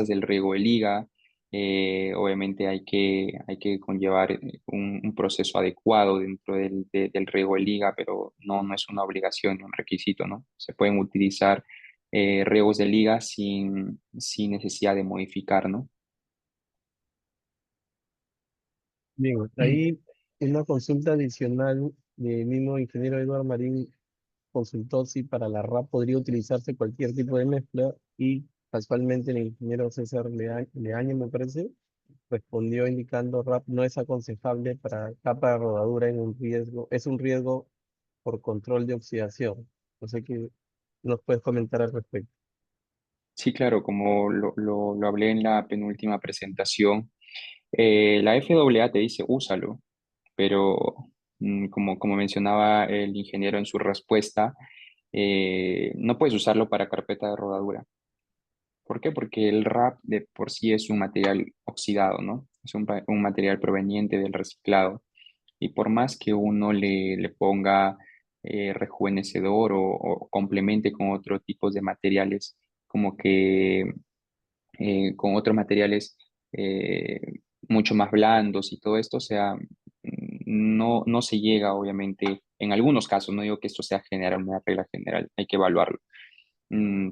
del riego de liga. Obviamente hay que conllevar un proceso adecuado dentro del riego de liga, pero no es una obligación ni un requisito, ¿no? Se pueden utilizar riegos de liga sin necesidad de modificar, ¿no? Bien, ahí una consulta adicional del mismo ingeniero Eduardo Marín consultó si para la RAP podría utilizarse cualquier tipo de mezcla y casualmente el ingeniero César Leaño, me parece, respondió indicando RAP no es aconsejable para capa de rodadura en un riesgo, es un riesgo por control de oxidación. No sé qué nos puedes comentar al respecto. Sí, claro, como lo hablé en la penúltima presentación, la FAA te dice úsalo, pero como mencionaba el ingeniero en su respuesta, no puedes usarlo para carpeta de rodadura. ¿Por qué? Porque el RAP de por sí es un material oxidado, ¿no? Es un material proveniente del reciclado. Y por más que uno le ponga rejuvenecedor o complemente con otro tipo de materiales, como que con otros materiales eh, mucho más blandos y todo esto, o sea, no se llega, obviamente, en algunos casos, no digo que esto sea general, una regla general, hay que evaluarlo.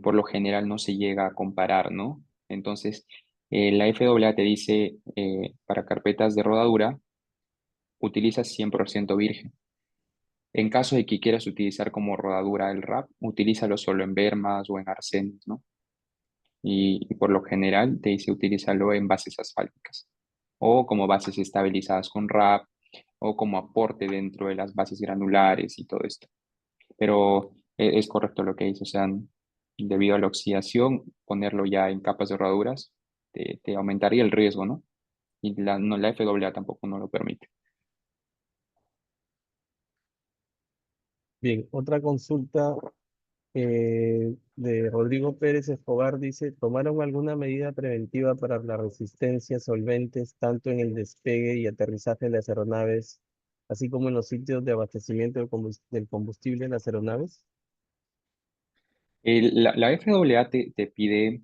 Por lo general no se llega a comparar, ¿no? Entonces, la FAA te dice, para carpetas de rodadura, utiliza 100% virgen. En caso de que quieras utilizar como rodadura el wrap, utilízalo solo en bermas o en arcenes, ¿no? Y por lo general te dice utilízalo en bases asfálticas o como bases estabilizadas con wrap o como aporte dentro de las bases granulares y todo esto. Pero es correcto lo que dice, o sea, debido a la oxidación, ponerlo ya en capas de rodaduras te aumentaría el riesgo, ¿no? Y la FAA tampoco no lo permite. Bien, otra consulta de Rodrigo Pérez Escobar dice, ¿tomaron alguna medida preventiva para la resistencia a solventes tanto en el despegue y aterrizaje de las aeronaves, así como en los sitios de abastecimiento del combustible en las aeronaves? La FAA te pide,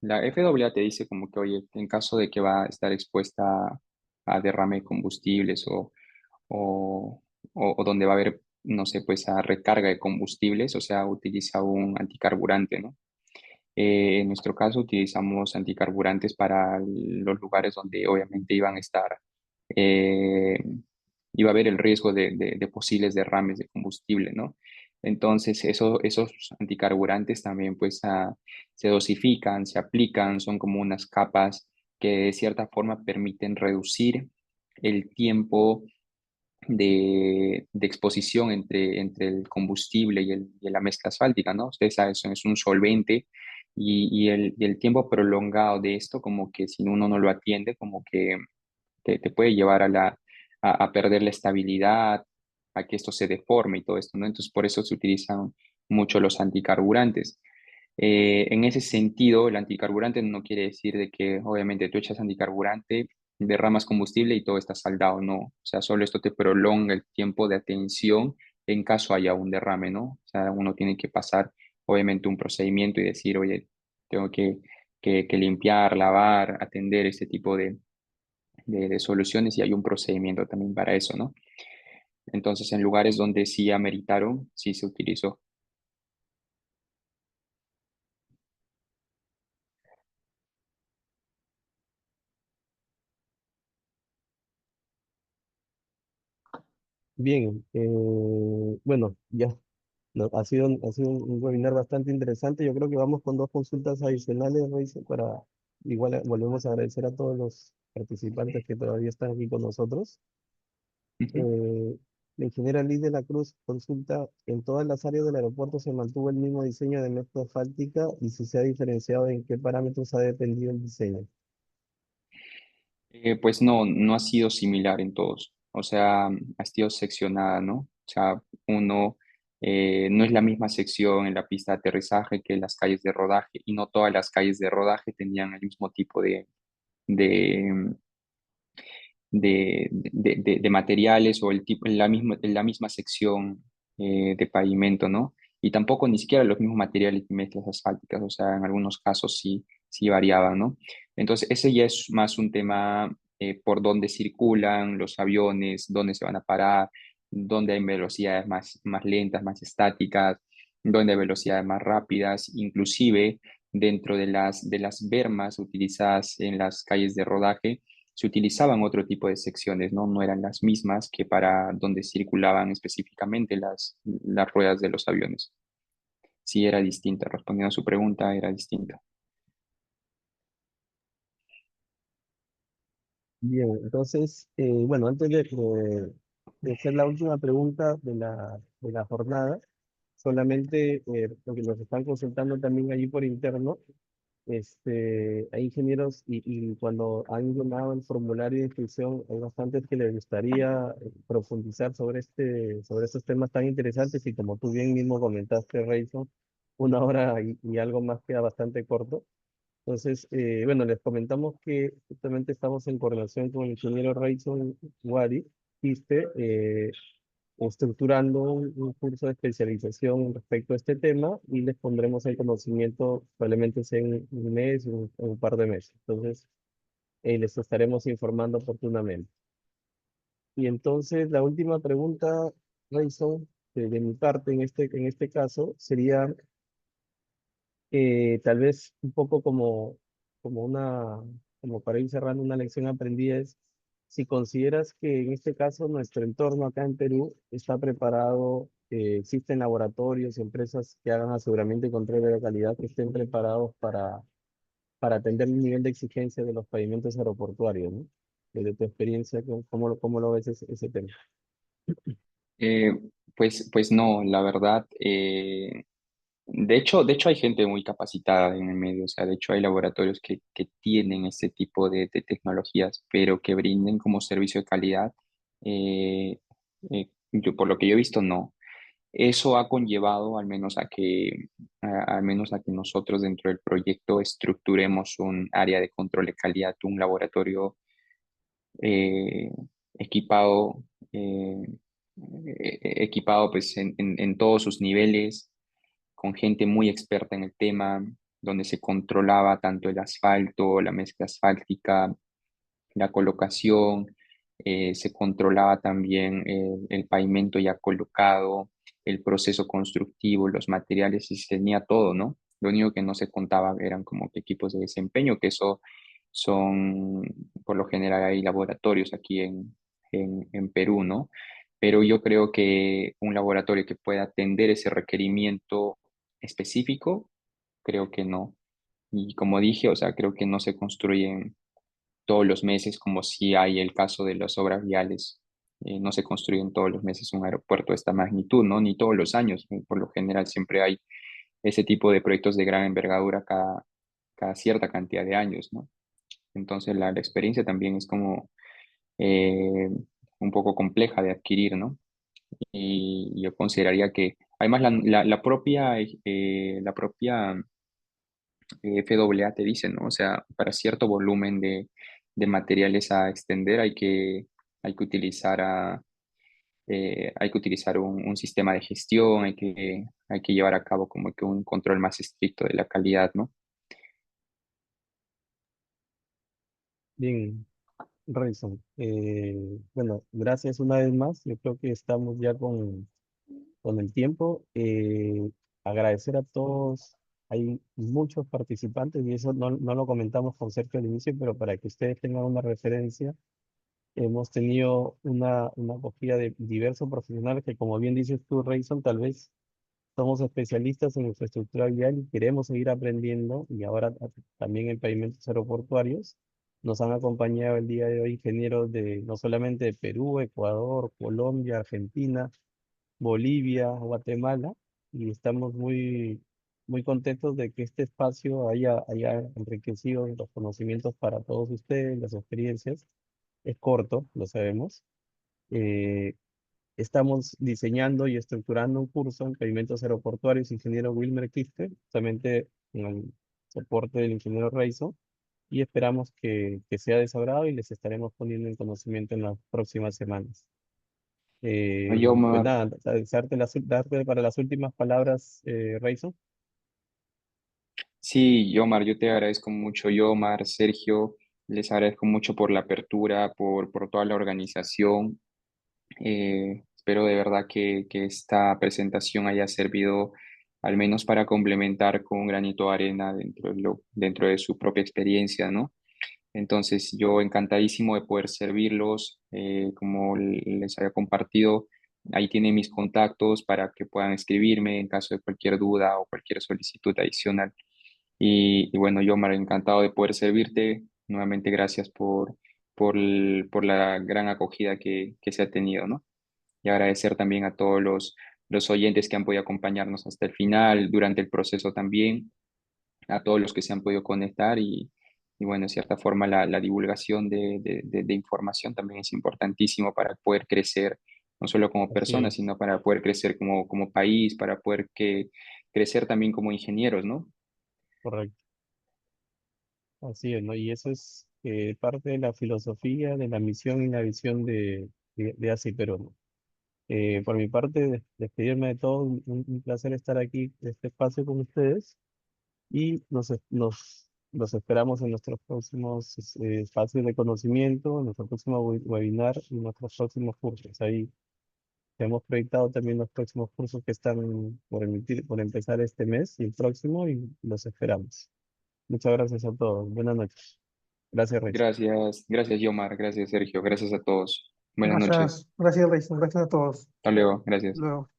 la FAA te dice como que, oye, en caso de que va a estar expuesta a derrame de combustibles o, o donde va a haber, no sé, pues a recarga de combustibles, o sea, utiliza un anticarburante, ¿no? En nuestro caso utilizamos anticarburantes para los lugares donde obviamente iban a estar, eh, iba a haber el riesgo de posibles derrames de combustible, ¿no? Entonces, esos anticarburantes también pues se dosifican, se aplican, son como unas capas que de cierta forma permiten reducir el tiempo de exposición entre el combustible y la mezcla asfáltica, ¿no? Ustedes saben, eso es un solvente y el tiempo prolongado de esto, como que si uno no lo atiende, como que te puede llevar a perder la estabilidad, a que esto se deforme y todo esto, ¿no? Entonces, por eso se utilizan mucho los anticarburantes. En ese sentido, el anticarburante no quiere decir de que obviamente tú echas anticarburante, derramas combustible y todo está saldado, no. O sea, solo esto te prolonga el tiempo de atención en caso haya un derrame, ¿no? O sea, uno tiene que pasar obviamente un procedimiento y decir, oye, tengo que limpiar, lavar, atender este tipo de soluciones y hay un procedimiento también para eso, ¿no? Entonces, en lugares donde sí ameritaron, sí se utilizó. Bien, bueno, ya ha sido un webinar bastante interesante. Yo creo que vamos con dos consultas adicionales, Reisa, para igual volvemos a agradecer a todos los participantes que todavía están aquí con nosotros. Ujú. La ingeniera Liz de la Cruz consulta, en todas las áreas del aeropuerto se mantuvo el mismo diseño de mezcla asfáltica y si se ha diferenciado en qué parámetros ha dependido el diseño. Pues no, no ha sido similar en todos. O sea, ha sido seccionada, ¿no? O sea, uno no es la misma sección en la pista de aterrizaje que en las calles de rodaje y no todas las calles de rodaje tenían el mismo tipo de, de materiales o el tipo, la misma sección de pavimento, ¿no? Y tampoco ni siquiera los mismos materiales y mezclas asfálticas, o sea, en algunos casos sí, sí variaban, ¿no? Entonces, ese ya es más un tema por dónde circulan los aviones, dónde se van a parar, dónde hay velocidades más lentas, más estáticas, dónde hay velocidades más rápidas, inclusive dentro de las bermas utilizadas en las calles de rodaje se utilizaban otro tipo de secciones, ¿no? No eran las mismas que para donde circulaban específicamente las ruedas de los aviones. Sí, era distinta. Respondiendo a su pregunta, era distinta. Bien, entonces, bueno, antes de hacer la última pregunta de la jornada, solamente lo que nos están consultando también allí por interno, hay ingenieros y cuando han llenado el formulario de inscripción, hay bastantes que les gustaría profundizar sobre estos temas tan interesantes y como tú bien mismo comentaste, Rayson, una hora y algo más queda bastante corto. Entonces, bueno, les comentamos que justamente estamos en coordinación con el ingeniero Rayson Wari, ISTE, estructurando un curso de especialización respecto a este tema y les pondremos el conocimiento probablemente sea en un mes o un par de meses. Entonces, les estaremos informando oportunamente. Y entonces, la última pregunta, Rayson, de mi parte en este caso, sería tal vez un poco como como para ir cerrando una lección aprendida es si consideras que en este caso nuestro entorno acá en Perú está preparado, existen laboratorios, empresas que hagan aseguramiento y control de la calidad que estén preparados para atender el nivel de exigencia de los pavimentos aeroportuarios, ¿no? Desde tu experiencia, cómo lo ves ese tema? Eh, pues no, la verdad. De hecho hay gente muy capacitada en el medio. O sea, de hecho hay laboratorios que tienen este tipo de tecnologías, pero que brinden como servicio de calidad. Por lo que yo he visto, no. Eso ha conllevado al menos a que nosotros dentro del proyecto estructuremos un área de control de calidad, un laboratorio eh, equipado, eh, equipado pues en todos sus niveles, con gente muy experta en el tema, donde se controlaba tanto el asfalto, la mezcla asfáltica, la colocación, se controlaba también el pavimento ya colocado, el proceso constructivo, los materiales, y se tenía todo, ¿no? Lo único que no se contaba eran como que equipos de desempeño, que eso son, por lo general hay laboratorios aquí en Perú, ¿no? Pero yo creo que un laboratorio que pueda atender ese requerimiento específico, creo que no. Y como dije, o sea, creo que no se construyen todos los meses, como si hay el caso de las obras viales. No se construyen todos los meses un aeropuerto de esta magnitud, ¿no? Ni todos los años. Por lo general siempre hay ese tipo de proyectos de gran envergadura cada cierta cantidad de años, ¿no? Entonces la experiencia también es como eh, un poco compleja de adquirir, ¿no? Y yo consideraría que, además, la propia FAA te dice, ¿no? O sea, para cierto volumen de materiales a extender hay que utilizar, hay que utilizar un sistema de gestión, hay que llevar a cabo como que un control más estricto de la calidad, ¿no? Bien, Rayson, bueno, gracias una vez más. Yo creo que estamos ya con el tiempo. Agradecer a todos. Hay muchos participantes y eso no lo comentamos con Sergio al inicio, pero para que ustedes tengan una referencia, Hemos tenido una acogida de diversos profesionales que, como bien dices tú, Rayson, tal vez somos especialistas en infraestructura vial y queremos seguir aprendiendo, y ahora también en pavimentos aeroportuarios. Nos han acompañado el día de hoy ingenieros de no solamente de Perú, Ecuador, Colombia, Argentina, Bolivia, Guatemala, y estamos muy contentos de que este espacio haya enriquecido los conocimientos para todos ustedes, las experiencias. Es corto, lo sabemos. Eh, Estamos diseñando y estructurando un curso en pavimentos aeroportuarios, ingeniero Wilmer Quispe, justamente en el soporte del ingeniero Reizo, y esperamos que sea de su agrado y les estaremos poniendo en conocimiento en las próximas semanas. Pues Yomar, nada, darte para las últimas palabras, Reizo. sí, Yomar, yo te agradezco mucho, Yomar, Sergio, les agradezco mucho por la apertura, por toda la organización. Espero de verdad que esta presentación haya servido al menos para complementar con un granito de arena dentro de su propia experiencia, ¿no? Entonces, yo encantadísimo de poder servirlos, como les había compartido, ahí tienen mis contactos para que puedan escribirme en caso de cualquier duda o cualquier solicitud adicional. Y bueno, yo, Mar, encantado de poder servirte. Nuevamente, gracias por la gran acogida que se ha tenido, ¿no? Y agradecer también a todos los oyentes que han podido acompañarnos hasta el final, durante el proceso también, a todos los que se han podido conectar y bueno, de cierta forma la divulgación de información también es importantísimo para poder crecer, no solo como Así personas, es, sino para poder crecer como país, para poder crecer también como ingenieros, ¿no? correcto. Así es, ¿no? Y eso es parte de la filosofía, de la misión y la visión de ASI Perú, ¿no? Por mi parte, despedirme de todos, un placer estar aquí en este espacio con ustedes, y los esperamos en nuestros próximos espacios de conocimiento, en nuestro próximo webinar y nuestros próximos cursos. Ahí hemos proyectado también los próximos cursos que están por empezar este mes y el próximo, y los esperamos. Muchas gracias a todos. Buenas noches. Gracias, Reyes. Gracias, gracias, Yomar, gracias, Sergio, gracias a todos. Buenas noches. Gracias, gracias, Reyes. Gracias a todos. Hasta luego, gracias. Luego.